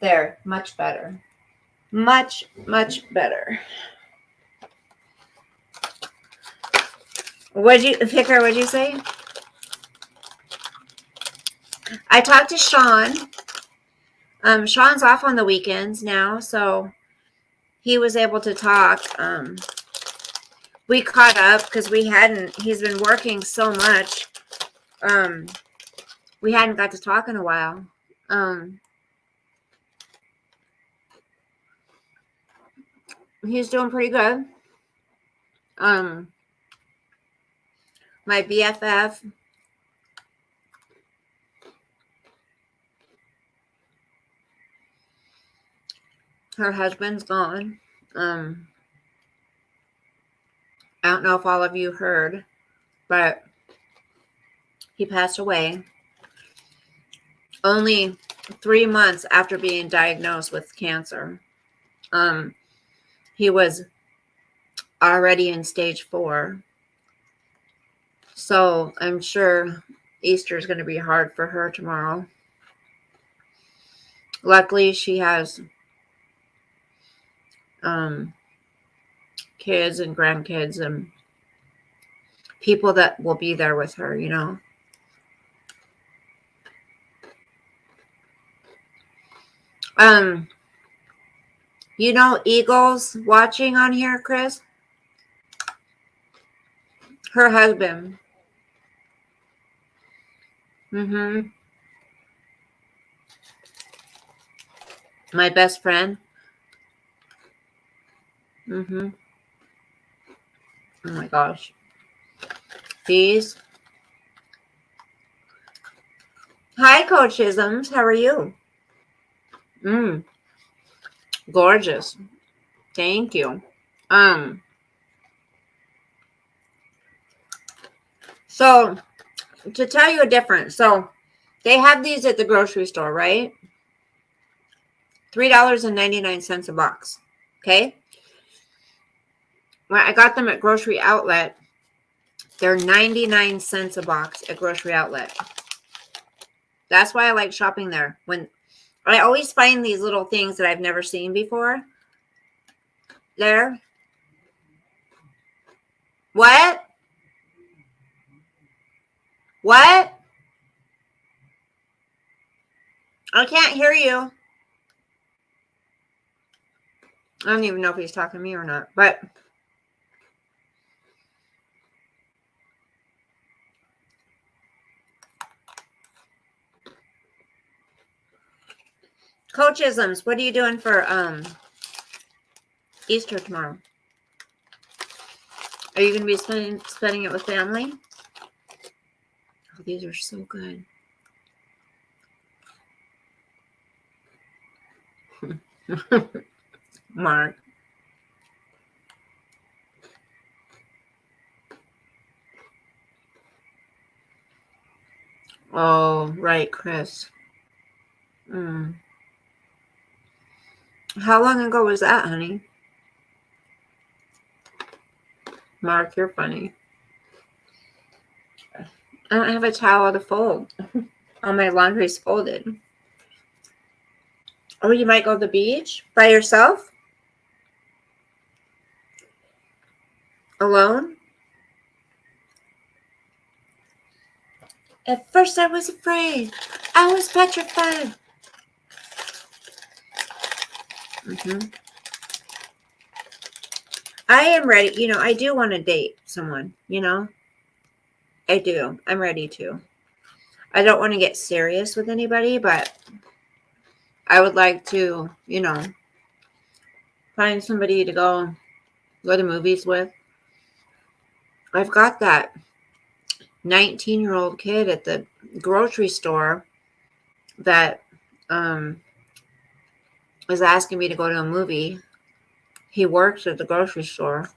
There, much better. Much, much better. Vicar, what'd you say? I talked to Sean. Sean's off on the weekends now, so he was able to talk. We caught up because he's been working so much. We hadn't got to talk in a while. He's doing pretty good. My BFF, her husband's gone. I don't know if all of you heard, but he passed away only 3 months after being diagnosed with cancer. He was already in stage 4. So I'm sure Easter is going to be hard for her tomorrow. Luckily, she has kids and grandkids and people that will be there with her, you know. You know Eagles watching on here, Chris? Her husband. My best friend. Oh my gosh. These. Hi, Coach Isms. How are you? Gorgeous. Thank you. So to tell you a difference, so they have these at the grocery store, right? $3.99 a box. Okay. When I got them at Grocery Outlet, they're 99 cents a box at Grocery Outlet. That's why I like shopping there. When I always find these little things that I've never seen before. There. What? What? I can't hear you. I don't even know if he's talking to me or not, but Coach Isms, what are you doing for Easter tomorrow? Are you going to be spending it with family? Oh, these are so good. Mark. Oh, right, Chris. How long ago was that, honey? Mark, you're funny. I don't have a towel to fold. All my laundry's folded. Oh, you might go to the beach by yourself? Alone? At first I was afraid. I was petrified. I am ready. You know, I do want to date someone, you know. I do. I'm ready to. I don't want to get serious with anybody, but I would like to, you know, find somebody to go to movies with. I've got that 19-year-old kid at the grocery store that was asking me to go to a movie. He works at the grocery store.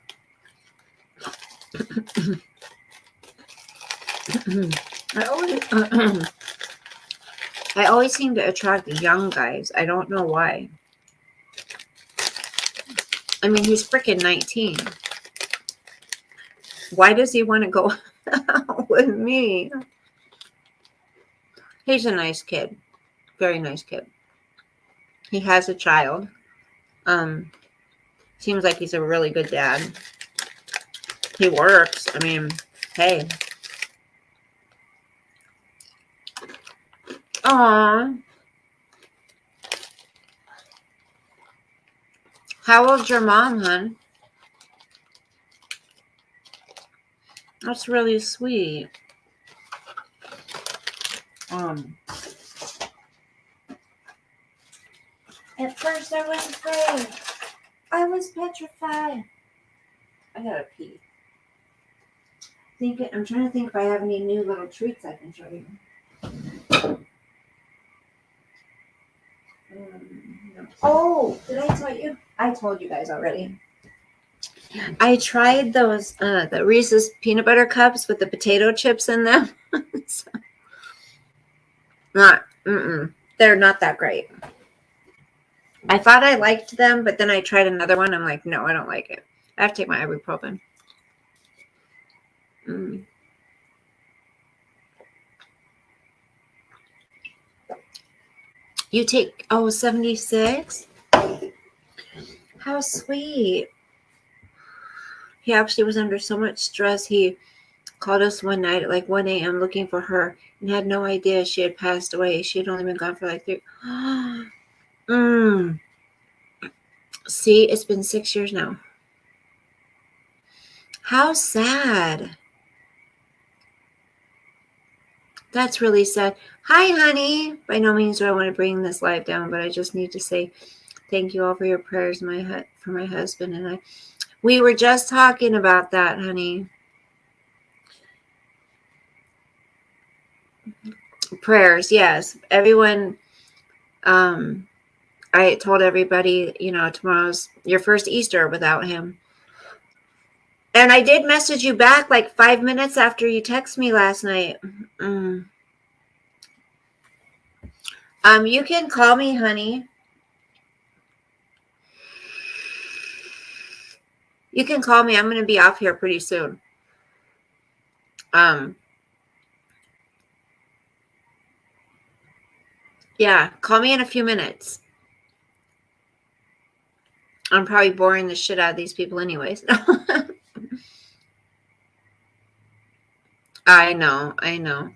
I always seem to attract young guys. I don't know why. I mean, he's freaking 19. Why does he want to go out with me? He's a nice kid. Very nice kid. He has a child. Seems like he's a really good dad. He works. I mean, hey. Aw. How old's your mom, hon? That's really sweet. At first I was afraid. I was petrified. I gotta pee. I'm trying to think if I have any new little treats I can show you. No. Oh, did I tell you? I told you guys already. I tried those the Reese's peanut butter cups with the potato chips in them. They're not that great. I thought I liked them, but then I tried another one. I'm like, no, I don't like it. I have to take my ibuprofen. You take, 76? How sweet. He actually was under so much stress. He called us one night at like 1 a.m. looking for her and had no idea she had passed away. She had only been gone for like 3. See, it's been 6 years now. How sad. That's really sad. Hi, honey. By no means do I want to bring this live down, but I just need to say thank you all for your prayers for my husband and I. We were just talking about that, honey. Prayers, yes. Everyone, I told everybody, tomorrow's your first Easter without him. And I did message you back like 5 minutes after you texted me last night. You can call me, honey. You can call me. I'm going to be off here pretty soon. Yeah, call me in a few minutes. I'm probably boring the shit out of these people anyways. I know.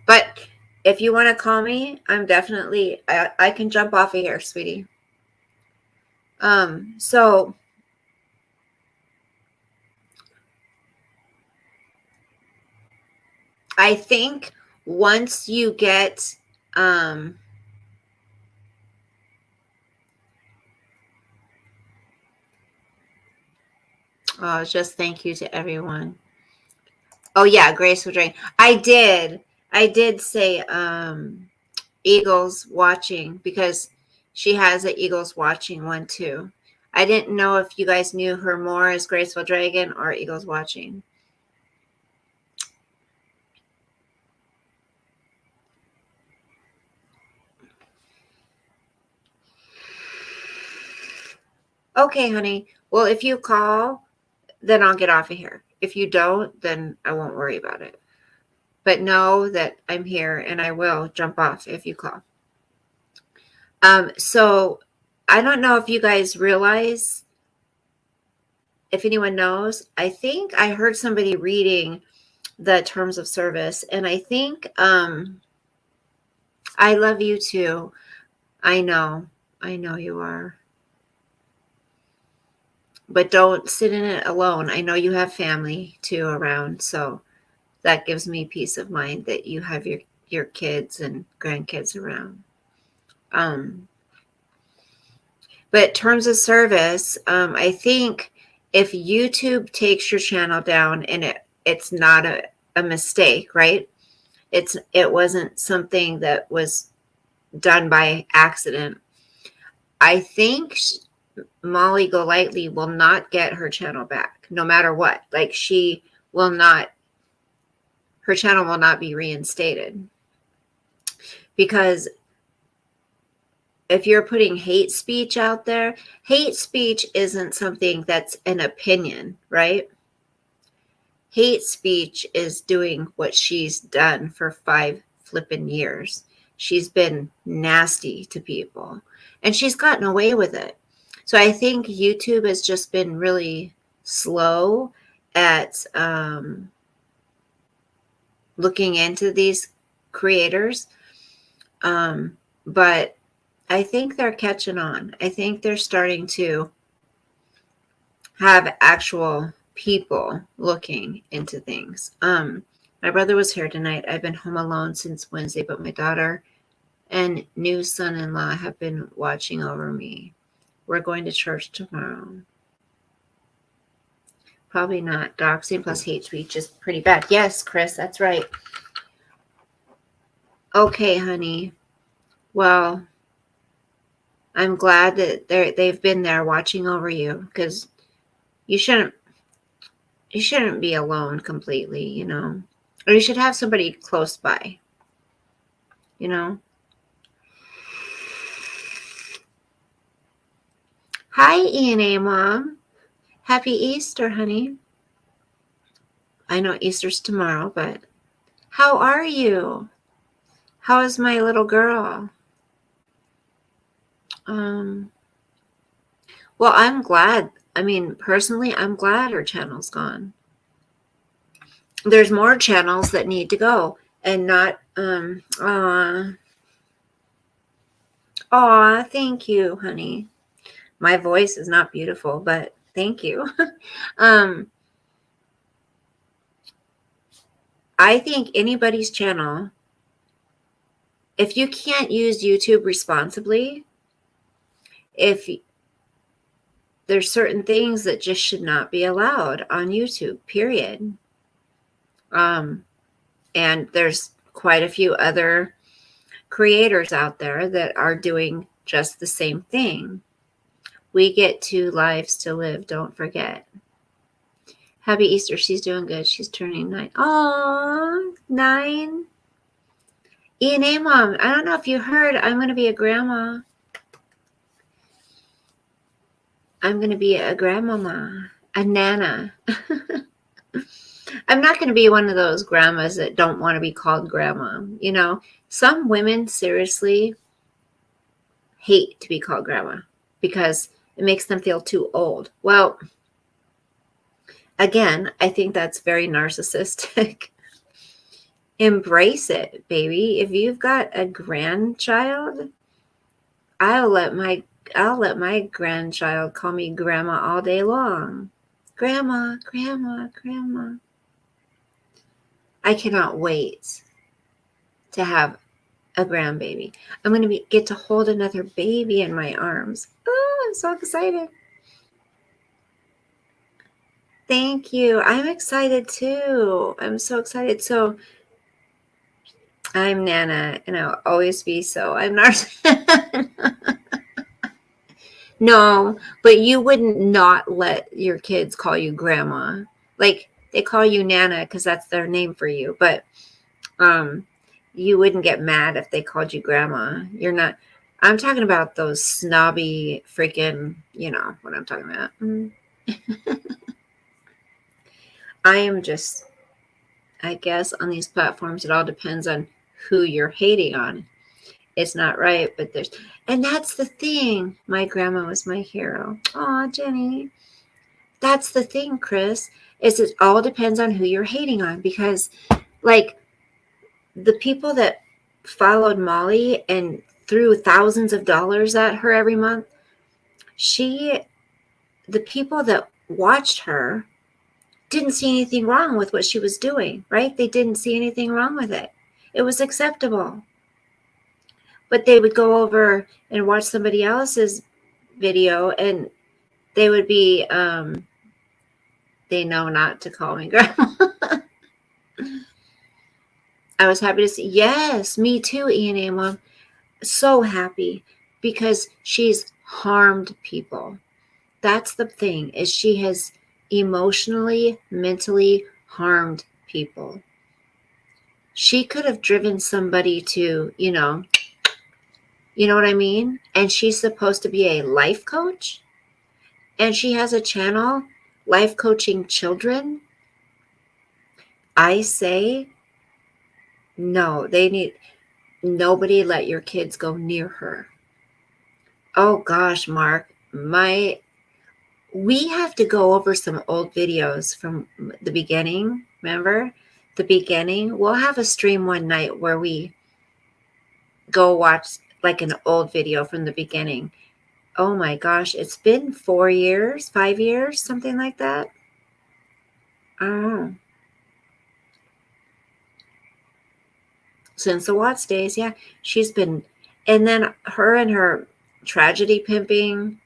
But if you want to call me, I'm definitely, I can jump off of here, sweetie. So I think once you get, just thank you to everyone. Oh yeah, Graceful Dragon. I did say Eagles watching because she has an Eagles watching one too. I didn't know if you guys knew her more as Graceful Dragon or Eagles watching. Okay, honey. Well, if you call, then I'll get off of here. If you don't, then I won't worry about it. But know that I'm here and I will jump off if you call. So I don't know if you guys realize, if anyone knows, I think I heard somebody reading the terms of service, and I think I love you too. I know you are. But don't sit in it alone. I know you have family too around, so that gives me peace of mind that you have your kids and grandkids around. But terms of service, I think if YouTube takes your channel down and it it's not a mistake, right? It wasn't something that was done by accident. I think Molly Golightly will not get her channel back, no matter what. Like, she will not, her channel will not be reinstated. Because if you're putting hate speech out there, hate speech isn't something that's an opinion, right? Hate speech is doing what she's done for 5 flippin' years. She's been nasty to people, and she's gotten away with it. So I think YouTube has just been really slow at looking into these creators. But I think they're catching on. I think they're starting to have actual people looking into things. My brother was here tonight. I've been home alone since Wednesday, but my daughter and new son-in-law have been watching over me. We're going to church tomorrow. Probably not. Doxing plus hate speech is pretty bad. Yes, Chris, that's right. Okay, honey. Well, I'm glad that they've been there watching over you, because you shouldn't be alone completely, you know. Or you should have somebody close by, you know. Hi, ENA Mom. Happy Easter, honey. I know Easter's tomorrow, but how are you? How is my little girl? Well, I'm glad. I mean, personally, I'm glad her channel's gone. There's more channels that need to go, and not, aw, thank you, honey. My voice is not beautiful, but thank you. I think anybody's channel, if you can't use YouTube responsibly, if there's certain things that just should not be allowed on YouTube, period. And there's quite a few other creators out there that are doing just the same thing. We get 2 lives to live, don't forget. Happy Easter. She's doing good. She's turning 9. Aww, 9. ENA Mom, I don't know if you heard, I'm going to be a grandma. I'm going to be a grandmama, a nana. I'm not going to be one of those grandmas that don't want to be called grandma. You know, some women seriously hate to be called grandma because it makes them feel too old. Well, again, I think that's very narcissistic. Embrace it, baby. If you've got a grandchild, I'll let my grandchild call me grandma all day long. Grandma, grandma, grandma. I cannot wait to have a grandbaby. I'm going to get to hold another baby in my arms. Oh, I'm so excited. Thank you. I'm excited too. I'm so excited. So I'm Nana, and I'll always be so. I'm not. No, but you wouldn't not let your kids call you grandma. Like, they call you Nana because that's their name for you. But you wouldn't get mad if they called you grandma. You're not. I'm talking about those snobby freaking, you know what I'm talking about. I am just, I guess on these platforms, it all depends on who you're hating on. It's not right, but and that's the thing. My grandma was my hero. Aw, Jenny. That's the thing, Chris, is it all depends on who you're hating on, because like the people that followed Molly and threw thousands of dollars at her every month, the people that watched her didn't see anything wrong with what she was doing, right? They didn't see anything wrong with it. It was acceptable. But they would go over and watch somebody else's video and they would be, they know not to call me grandma. I was happy to see. Yes, me too, ENA Mom. So happy because she's harmed people. That's the thing, is she has emotionally, mentally harmed people. She could have driven somebody to, you know what I mean? And she's supposed to be a life coach, and she has a channel, Life Coaching Children. I say, no, nobody let your kids go near her. Oh gosh, Mark, we have to go over some old videos from the beginning. Remember the beginning? We'll have a stream one night where we go watch like an old video from the beginning. Oh my gosh, it's been 4 years, 5 years, something like that. I don't know. Since the Watts days, yeah. She's been, and then her and her tragedy pimping,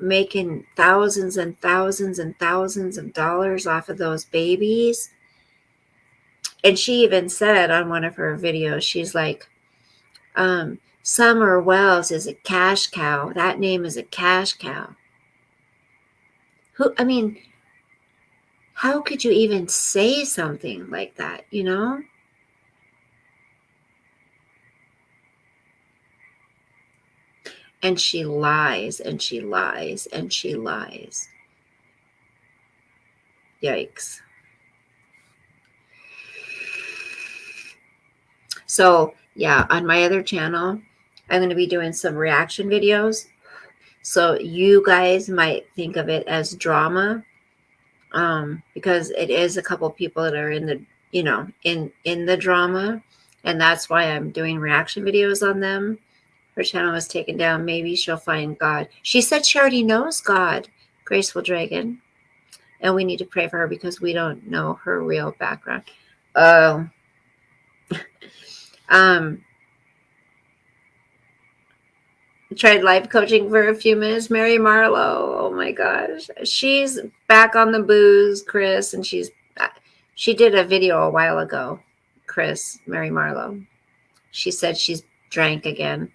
making thousands and thousands and thousands of dollars off of those babies. And she even said on one of her videos, she's like, Summer Wells is a cash cow. That name is a cash cow. How could you even say something like that, And she lies and she lies and she lies. Yikes. So, yeah, on my other channel, I'm going to be doing some reaction videos. So you guys might think of it as drama, because it is a couple people that are in the, in the drama. And that's why I'm doing reaction videos on them. Her channel was taken down. Maybe she'll find God. She said she already knows God, Graceful Dragon. And we need to pray for her because we don't know her real background. Oh. Tried life coaching for a few minutes. Mary Marlowe. Oh my gosh. She's back on the booze, Chris. And she did a video a while ago, Mary Marlowe. She said she's drank again.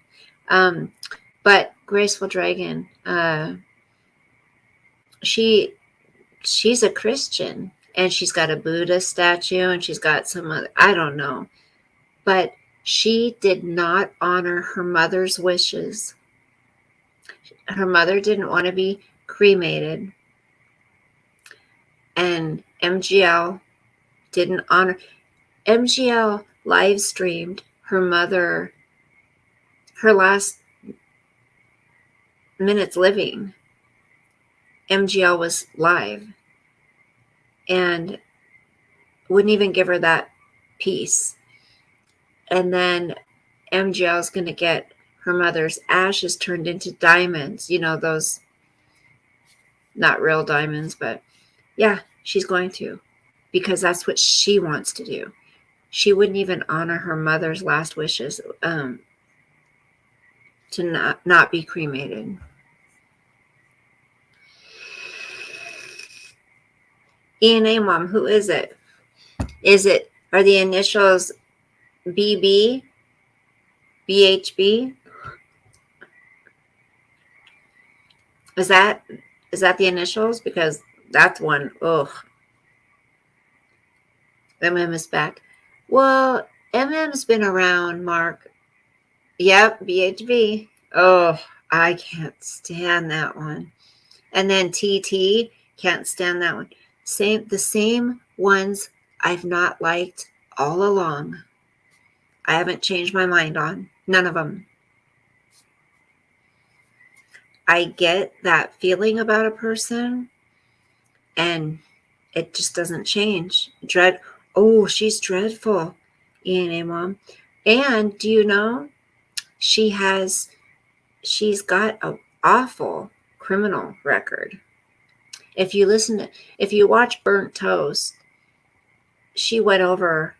But Graceful Dragon, she's a Christian, and she's got a Buddha statue, and she's got some other, I don't know, but she did not honor her mother's wishes. Her mother didn't want to be cremated, and MGL didn't honor. MGL live streamed her mother, her last minutes living. MGL was live and wouldn't even give her that piece. And then MGL is going to get her mother's ashes turned into diamonds. Those, not real diamonds, but yeah, she's going to, because that's what she wants to do. She wouldn't even honor her mother's last wishes, to not be cremated. ENA Mom, who is it? Are the initials BB? BHB? Is that the initials? Because that's one. Ugh. MM is back. Well, MM's been around, Mark. Yep, BHB. Oh, I can't stand that one. And then TT, can't stand that one. The same ones I've not liked all along. I haven't changed my mind on none of them. I get that feeling about a person, and it just doesn't change. Oh, she's dreadful, ENA Mom. And do you know, she's got an awful criminal record. If you watch Burnt Toast, she went over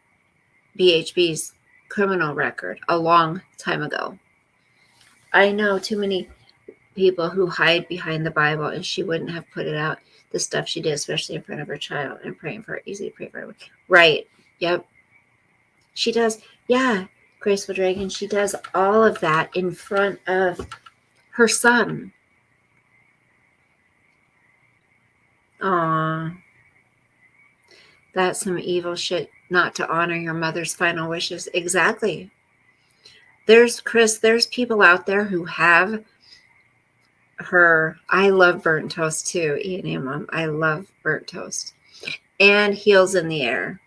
BHB's criminal record a long time ago. I know too many people who hide behind the Bible, and she wouldn't have put it out, the stuff she did, especially in front of her child, and praying for her. Easy to pray for her. Right. Yep. She does, yeah, Graceful Dragon. She does all of that in front of her son. Aw. That's some evil shit not to honor your mother's final wishes. Exactly. There's people out there who have her. I love burnt toast too, E&A Mom. I love burnt toast. And Heels in the Air.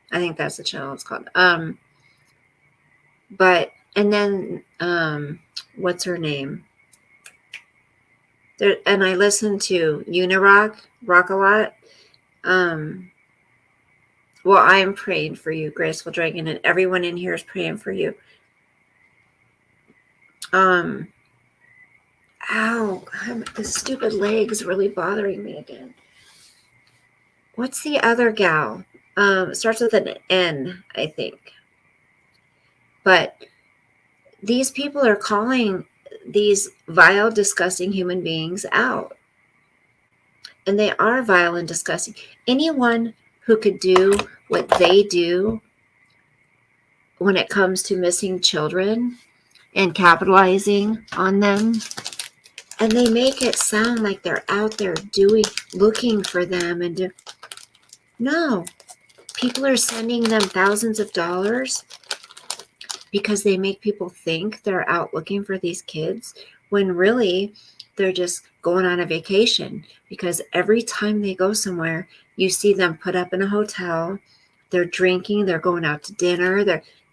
I think that's the channel it's called. But and then what's her name? There, and I listen to Unirock Rock a lot. Well, I am praying for you, Graceful Dragon, and everyone in here is praying for you. Ow, this stupid leg's really bothering me again. What's the other gal? It starts with an N, I think. But these people are calling these vile, disgusting human beings out. And they are vile and disgusting. Anyone who could do what they do when it comes to missing children and capitalizing on them, and they make it sound like they're out there looking for them, and no, people are sending them thousands of dollars because they make people think they're out looking for these kids when really they're just going on a vacation, because every time they go somewhere, you see them put up in a hotel, they're drinking, they're going out to dinner.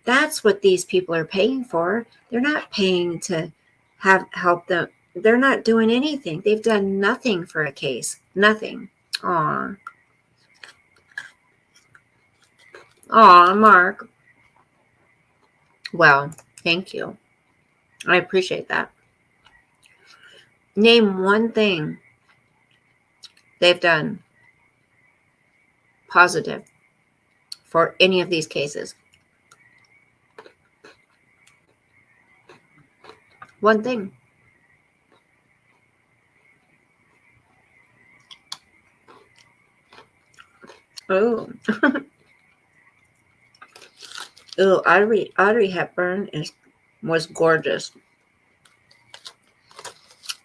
That's what these people are paying for. They're not paying to help them. They're not doing anything. They've done nothing for a case. Nothing. Aw, Mark. Well, thank you. I appreciate that. Name one thing they've done positive for any of these cases. One thing. Oh. Oh, Audrey Hepburn was gorgeous.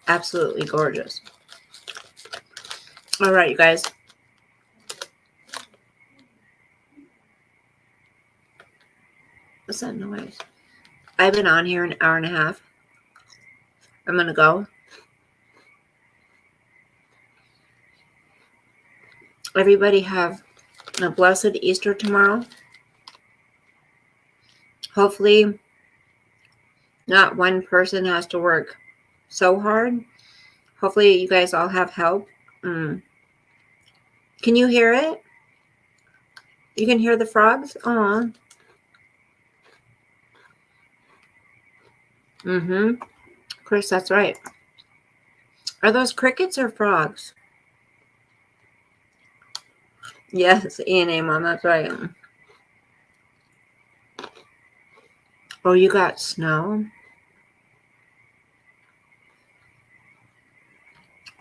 Absolutely gorgeous. All right, you guys. What's that noise? I've been on here an hour and a half. I'm going to go. Everybody have a blessed Easter tomorrow. Hopefully, not one person has to work so hard. Hopefully, you guys all have help. Can you hear it? You can hear the frogs? Aw. Chris, that's right. Are those crickets or frogs? Yes, E&A Mom, that's right. Oh, you got snow?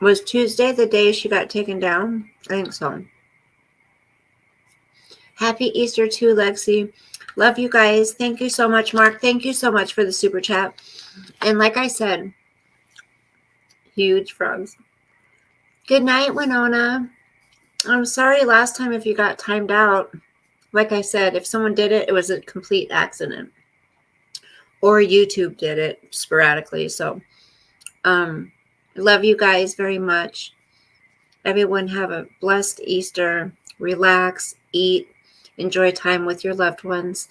Was Tuesday the day she got taken down? I think so. Happy Easter too, Lexi. Love you guys. Thank you so much, Mark. Thank you so much for the super chat. And like I said, huge frogs. Good night, Winona. I'm sorry last time if you got timed out. Like I said, if someone did it, it was a complete accident. Or YouTube did it sporadically. So, love you guys very much. Everyone have a blessed Easter. Relax, eat, enjoy time with your loved ones.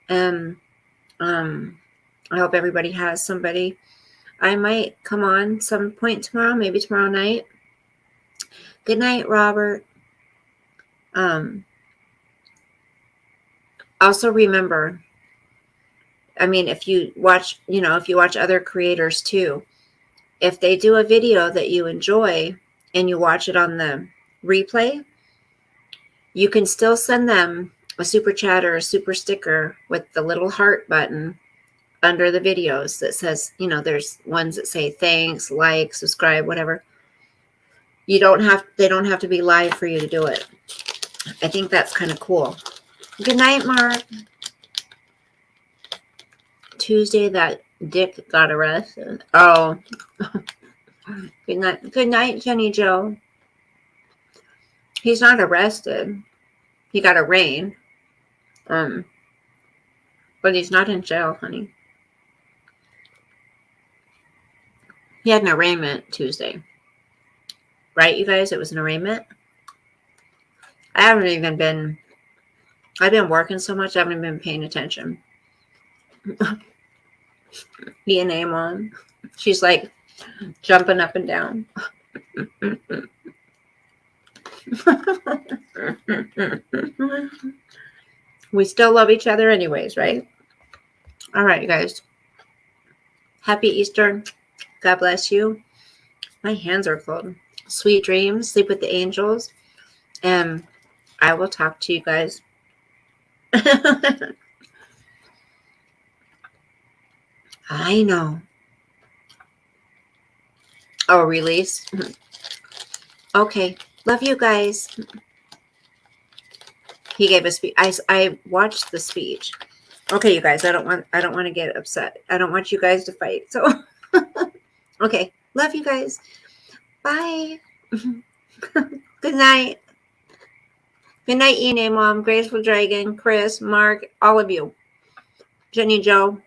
And I hope everybody has somebody. I might come on some point tomorrow, maybe tomorrow night. Good night, Robert. Also remember, I mean, if you watch other creators too, if they do a video that you enjoy and you watch it on the replay, you can still send them a super chat or a super sticker with the little heart button under the videos that says, there's ones that say thanks, like, subscribe, whatever. They don't have to be live for you to do it. I think that's kind of cool. Good night, Mark. Tuesday that Dick got arrested. Oh. Good night. Good night, Jenny Joe. He's not arrested. He got arraigned. But he's not in jail, honey. He had an arraignment Tuesday. Right, you guys? It was an arraignment. I haven't even been... I've been working so much, I haven't even been paying attention. DNA Mom. She's like jumping up and down. We still love each other anyways, right? All right, you guys. Happy Easter. God bless you. My hands are cold. Sweet dreams. Sleep with the angels. And I will talk to you guys. I know. Oh, release. Okay. Love you guys. He gave a speech. I watched the speech. Okay, you guys. I don't want to get upset. I don't want you guys to fight. So, okay. Love you guys. Bye. Good night. Good night, Ene Mom, Graceful Dragon, Chris, Mark, all of you. Jenny Joe.